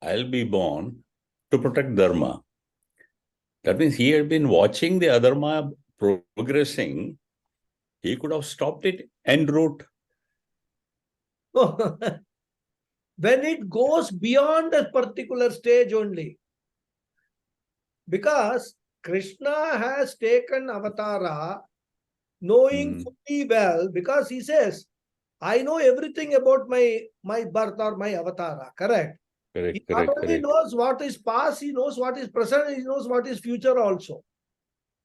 I'll be born to protect dharma? That means he had been watching the adharma progressing. He could have stopped it en route. When it goes beyond a particular stage only. Because Krishna has taken avatara knowing fully well, because he says, I know everything about my birth or my avatara, correct? He not only knows what is past, he knows what is present, he knows what is future also.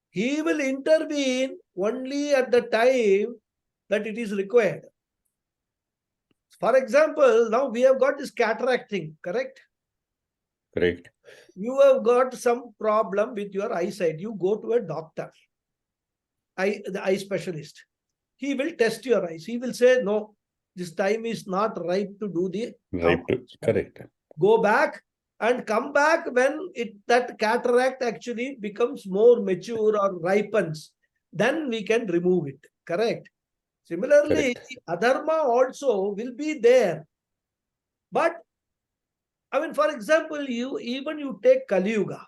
He will intervene only at the time that it is required. For example, now we have got this cataract thing, correct? Correct. You have got some problem with your eyesight. You go to a doctor, the eye specialist. He will test your eyes. He will say, no, this time is not right to do the Right. Correct. Go back and come back when that cataract actually becomes more mature or ripens. Then we can remove it. Correct? Similarly, adharma also will be there. But, I mean, for example, you take Kali Yuga.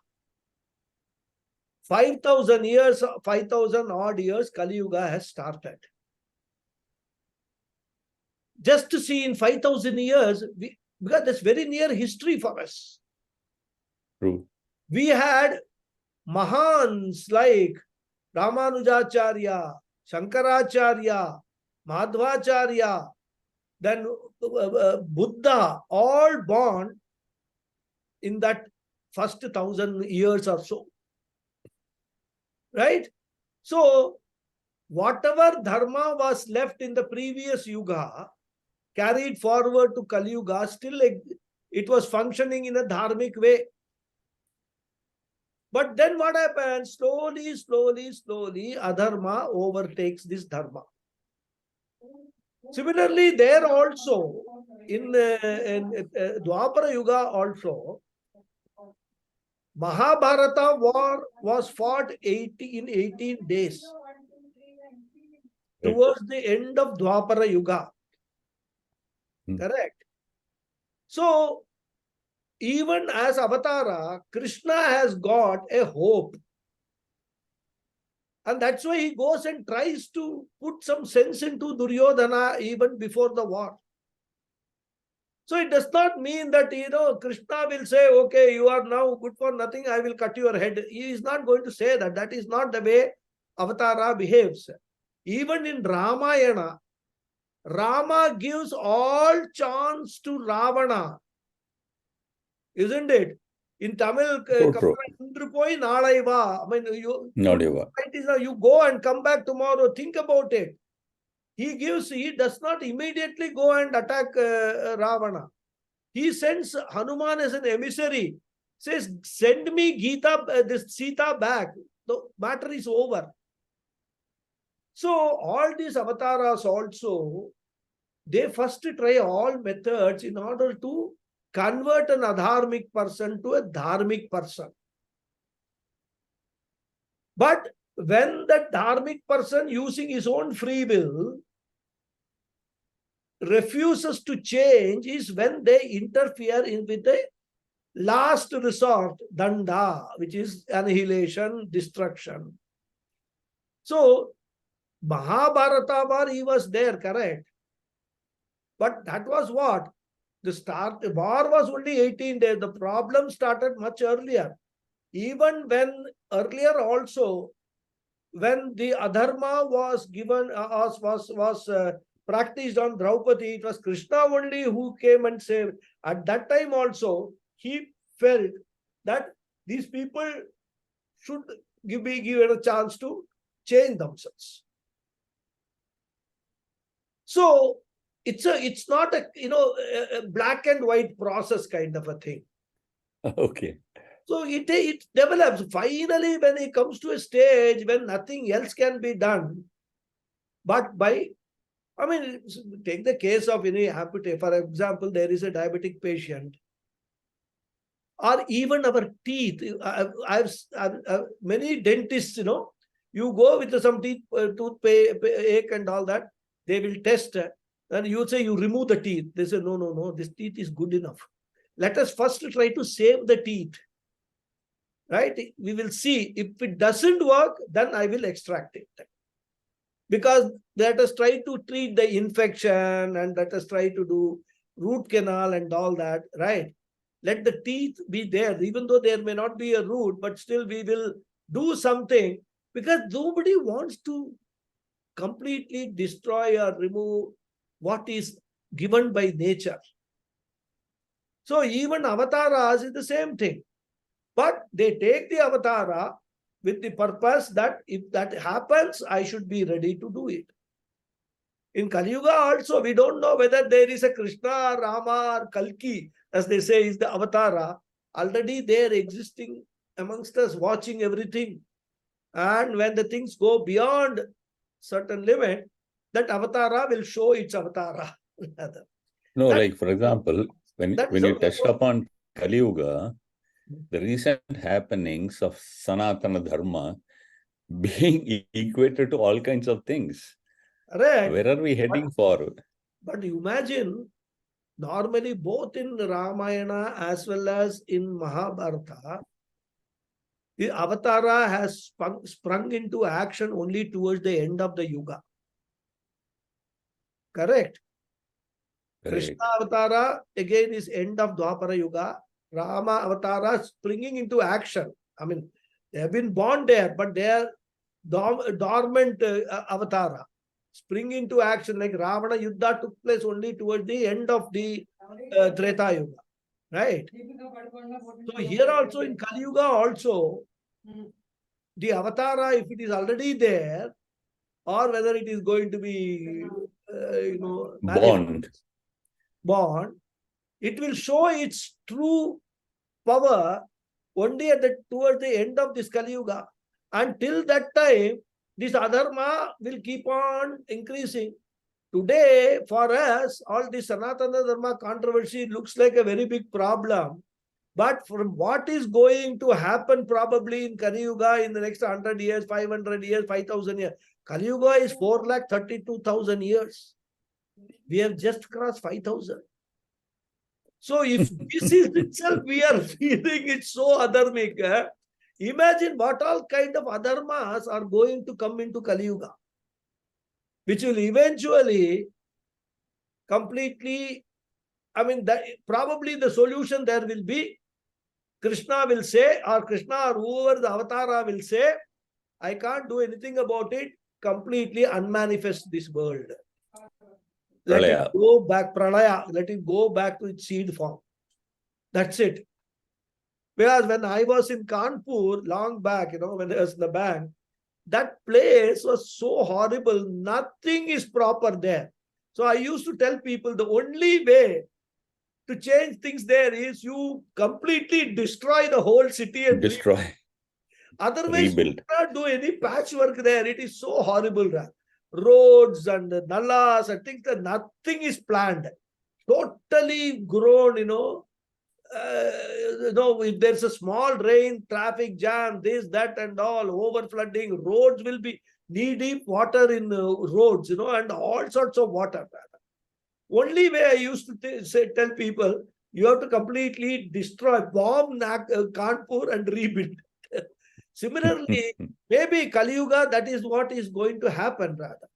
5,000 years, 5,000 odd years, Kali Yuga has started. Just to see in 5,000 years, because that's very near history for us. True. We had Mahans like Ramanujacharya, Shankaracharya, Madhvacharya, then Buddha, all born in that first 1,000 years or so. Right? So, whatever dharma was left in the previous yuga, carried forward to Kali Yuga, still it was functioning in a dharmic way. But then what happens? Slowly, adharma overtakes this dharma. Similarly, there also, in Dwapara Yuga also, Mahabharata war was fought in 18 days. Towards the end of Dwapara Yuga. Correct? So, even as Avatara, Krishna has got a hope. And that's why he goes and tries to put some sense into Duryodhana even before the war. So it does not mean that, Krishna will say, okay, you are now good for nothing, I will cut your head. He is not going to say that. That is not the way Avatara behaves. Even in Ramayana, Rama gives all chance to Ravana. Isn't it? In Tamil, you go and come back tomorrow. Think about it. he does not immediately go and attack Ravana. He sends Hanuman as an emissary, says, send me Gita, this Sita back. The matter is over. So all these avatars also, they first try all methods in order to convert an adharmic person to a dharmic person. But when that dharmic person, using his own free will, refuses to change, is when they interfere with the last resort, danda, which is annihilation, destruction. So Mahabharata war, he was there, correct? But that was what? The war was only 18 days. The problem started much earlier. Even when earlier also, when the adharma was given, was practiced on Draupadi, it was Krishna only who came and saved. At that time also, he felt that these people should be given a chance to change themselves. So it's not a a black and white process kind of a thing. Okay. So it develops. Finally, when it comes to a stage when nothing else can be done, but take the case of amputate. For example, there is a diabetic patient, or even our teeth. I've many dentists, you go with some tooth ache and all that, they will test, and you say you remove the teeth. They say, no, this teeth is good enough. Let us first try to save the teeth. Right? We will see. If it doesn't work, then I will extract it. Because let us try to treat the infection and let us try to do root canal and all that, right? Let the teeth be there, even though there may not be a root, but still we will do something, because nobody wants to completely destroy or remove what is given by nature. So even avatars is the same thing. But they take the avatara with the purpose that if that happens, I should be ready to do it. In Kali Yuga also, we don't know whether there is a Krishna, Rama, or Kalki, as they say, is the avatara. Already they are existing amongst us, watching everything. And when the things go beyond certain limit, that avatara will show its avatara. No, like for example, when you touched upon Kali Yuga, the recent happenings of Sanatana Dharma being equated to all kinds of things. Right. Where are we heading for? But imagine, normally both in Ramayana as well as in Mahabharata, the avatara has sprung into action only towards the end of the yuga. Correct? Krishna avatara again is end of Dwapara Yuga. Rama avatara springing into action. They have been born there, but they are dormant avatara. Spring into action, like Ravana Yuddha took place only towards the end of the Treta Yuga. Right? So here also in Kali Yuga also, the avatara, if it is already there, or whether it is going to be, born, it will show its true power only towards the end of this Kali Yuga. Until that time, this adharma will keep on increasing. Today, for us, all this Sanatana Dharma controversy looks like a very big problem. But from what is going to happen probably in Kali Yuga in the next 100 years, 500 years, 5,000 years. Kali Yuga is 4,32,000 years. We have just crossed 5,000. So if this is itself, we are feeling it so adharmic. Imagine what all kind of adharmas are going to come into Kali Yuga, which will eventually completely, probably the solution there will be, Krishna will say, or Krishna or whoever the avatara will say, I can't do anything about it, completely unmanifest this world. Let it go back, pralaya, let it go back to its seed form. That's it. Because when I was in Kanpur, long back, when I was in the bank, that place was so horrible. Nothing is proper there. So I used to tell people the only way to change things there is you completely destroy the whole city and Destroy, otherwise you rebuild. cannot do any patchwork there. It is so horrible. Roads and nallas and things that nothing is planned. Totally grown, if there's a small rain, traffic jam, this, that, and all, over flooding, roads will be knee-deep water in roads, and all sorts of water. Only way I used to tell people, you have to completely destroy, bomb Kanpur and rebuild. Similarly, maybe Kali Yuga, that is what is going to happen rather.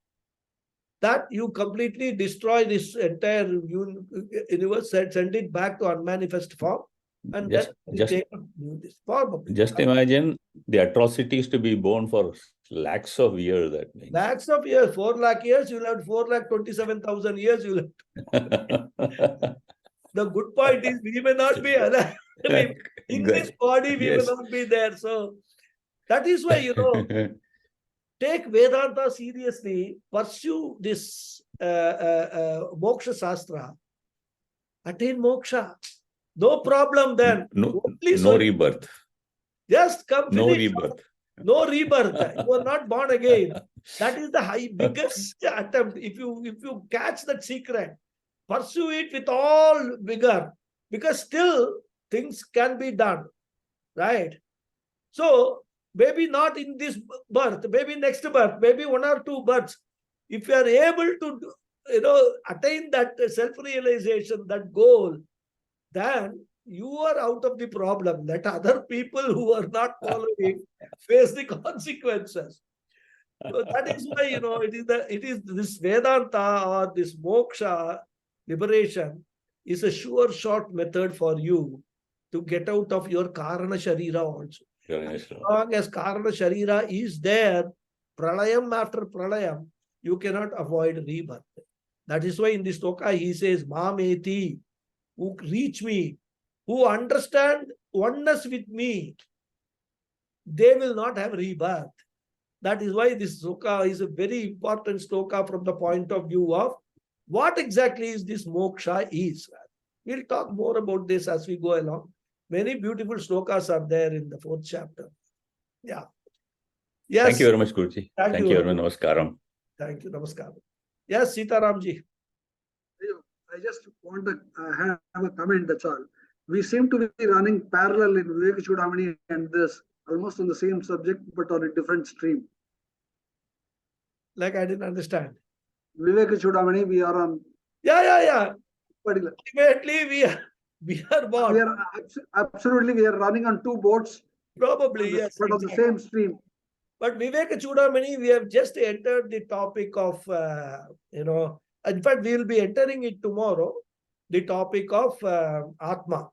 That you completely destroy this entire universe, send it back to unmanifest form, and Just- then just- take up this form. Just imagine the atrocities to be borne for lakhs of years. That means. Lakhs of years, 4 lakh years, you'll have 4,27,000 years. You'll have. The good point is we may not be alive. In this body, we Yes. may not be there. So that is why, take Vedanta seriously, pursue this moksha sastra, attain moksha. No problem then. No, Only no rebirth. Just come No finish. rebirth. No rebirth. You are not born again. That is the biggest attempt. If you catch that secret, pursue it with all vigor, because still things can be done, right? So maybe not in this birth, maybe next birth, maybe 1 or 2 births. If you are able to, attain that self-realization, that goal, then you are out of the problem. Let other people who are not following face the consequences. So that is why, it is this Vedanta or this moksha, liberation, is a sure short method for you to get out of your Karana Sharira also. As long as Karana Sharira is there, pralayam after pralayam, you cannot avoid rebirth. That is why in this sloka he says, Mameti, who reach me, who understand oneness with me, they will not have rebirth. That is why this sloka is a very important sloka from the point of view of what exactly is this moksha is. We'll talk more about this as we go along. Many beautiful slokas are there in the 4th chapter. Yeah. Yes. Thank you very much, Guruji. Thank Thank you. you very much. Namaskaram. Thank you. Namaskar. Yes, Sitaramji. I just want to have a comment, that's all. We seem to be running parallel in Vivek Chudamani and this, almost on the same subject, but on a different stream. Like I didn't understand. Vivek Chudamani, we are on. Yeah. Particular. Ultimately, we are what? We are absolutely, we are running on 2 boats. Probably, yes. But on the same stream. But Viveka Chudamani, we have just entered the topic of, in fact, we will be entering it tomorrow, the topic of Atma.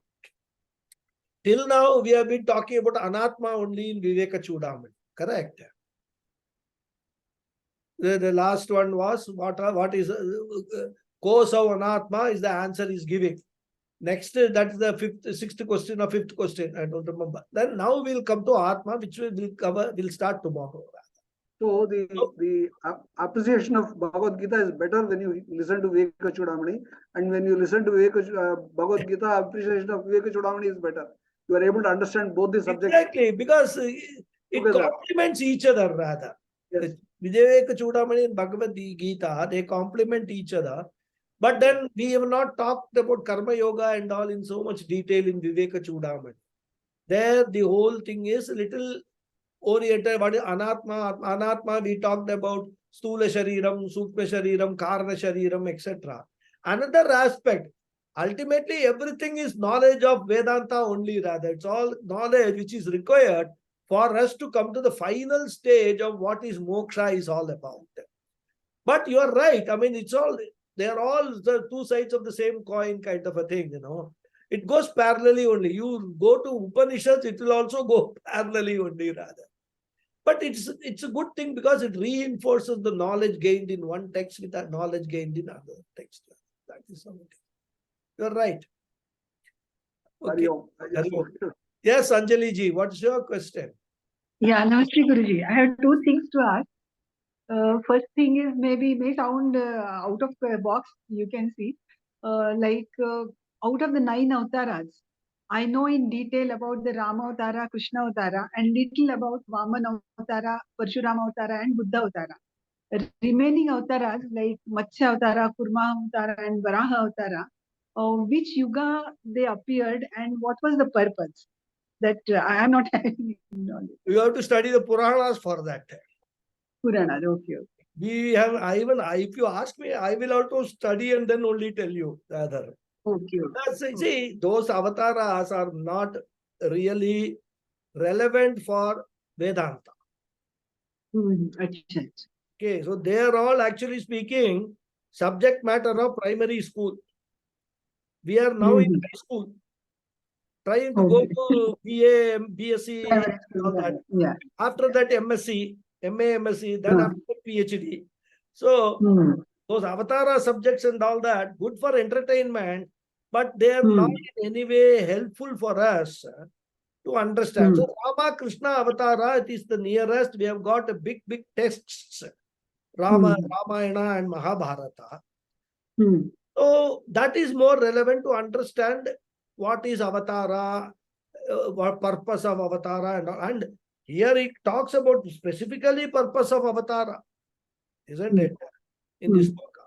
Till now, we have been talking about Anatma only in Viveka Chudamani. Correct? The last one was, what is cause of Anatma is the answer is giving. Next, that is the 6th question or 5th question. I don't remember. Then now we'll come to Atma, which we'll start tomorrow. So the appreciation of Bhagavad Gita is better when you listen to Viveka Chudamani, and when you listen to Bhagavad Gita, appreciation of Viveka Chudamani is better. You are able to understand both the subjects. Exactly, because it complements each other rather. Yes. Viveka Chudamani and Bhagavad Gita, they complement each other. But then we have not talked about Karma Yoga and all in so much detail in Viveka Chudamani. There, the whole thing is a little oriented. What is Anatma? Anatma, we talked about Stula Shariram, Sukma Shariram, Karana Shariram, etc. Another aspect, ultimately everything is knowledge of Vedanta only rather. It's all knowledge which is required for us to come to the final stage of what is moksha is all about. But you are right. I mean, they are all the 2 sides of the same coin kind of a thing, It goes parallelly only. You go to Upanishads, it will also go parallelly only rather. But it's a good thing because it reinforces the knowledge gained in one text with that knowledge gained in other text. That is something. You're right. Okay. Yes, Anjali ji, what's your question? Yeah, Namaste Guruji. I have two things to ask. First thing is maybe may sound out of box, you can see. Out of the 9 avatars, I know in detail about the Rama Avatara, Krishna Avatara, and little about Vamana Avatara, Parshurama Avatara, and Buddha Avatara. Remaining avatars like Matsya Avatara, Kurma Avatara, and Varaha Avatara, which yuga they appeared and what was the purpose? That I am not having knowledge. You have to study the Puranas for that. Puranas, okay. We have, if you ask me, I will have to study and then only tell you the other. Okay. See, those avatars are not really relevant for Vedanta. Okay, so they are all actually speaking subject matter of primary school. We are now in high school, trying to go to BA, BSc, all that. Yeah. After that, MSc, MA, MSc, then after PhD. So those avatara subjects and all that, good for entertainment, but they are not in any way helpful for us to understand. So Rama, Krishna, Avatara, it is the nearest. We have got a big texts, Rama, Ramayana and Mahabharata. So that is more relevant to understand what is Avatara, what purpose of Avatara, and here it talks about specifically purpose of Avatara, isn't it? In this book.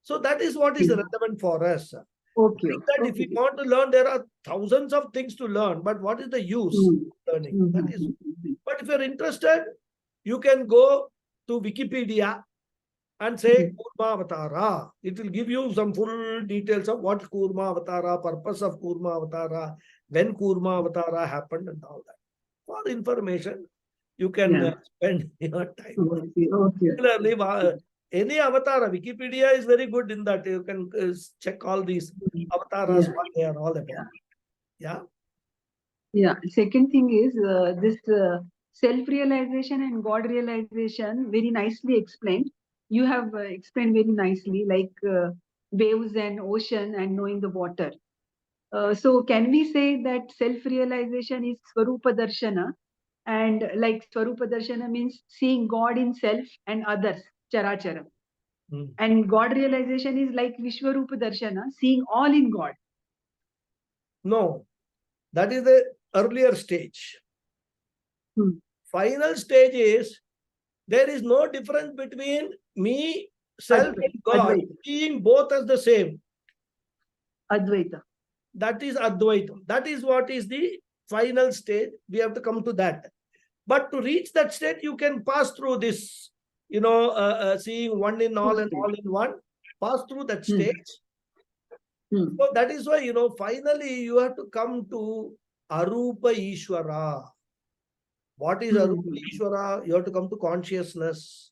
So that is what is relevant for us. That if we want to learn, there are thousands of things to learn, but what is the use of learning? That is. But if you're interested, you can go to Wikipedia and say Kurma Avatara. It will give you some full details of what Kurma Avatara, purpose of Kurma Avatara, when Kurma Avatara happened and all that. For information, you can spend your time. Similarly, any avatara, Wikipedia is very good in that. You can check all these avatars, what they are all about. Yeah. Second thing is this self-realization and God realization, very nicely explained. You have explained very nicely, like waves and ocean and knowing the water. So can we say that self-realization is Swarupa Darshana? And like Swarupa Darshana means seeing God in self and others, Charachara. And God realization is like Vishwarupa Darshana, seeing all in God. No, that is the earlier stage. Final stage is there is no difference between me, self, and God, seeing both as the same. Advaita. That is Advaitam. That is what is the final stage. We have to come to that. But to reach that state, you can pass through this, seeing one in all and all in one, pass through that stage. So that is why, finally you have to come to Arupa Ishvara. What is Arupa Ishvara? You have to come to consciousness.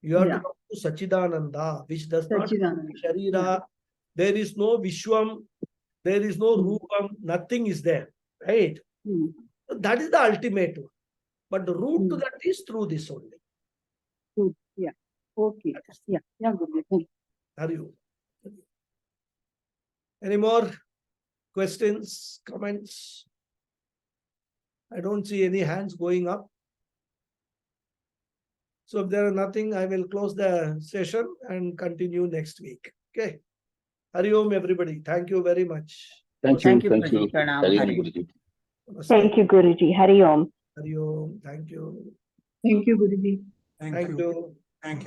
You have to come to Sachidananda, which does not Sharira. There is no Vishwam. There is no Rupam. Nothing is there. Right? So that is the ultimate one. But the route to that is through this only. Yeah. Okay. Yeah. Good. Are you? Any more questions, comments? I don't see any hands going up. So if there are nothing, I will close the session and continue next week. Okay. Hari Om, everybody. Thank you very much. Thank you. Pranam. Hari Om, Guruji. Thank you, Guruji. Hari Om. Hari Om. Thank you. Thank you, Guruji. Thank you.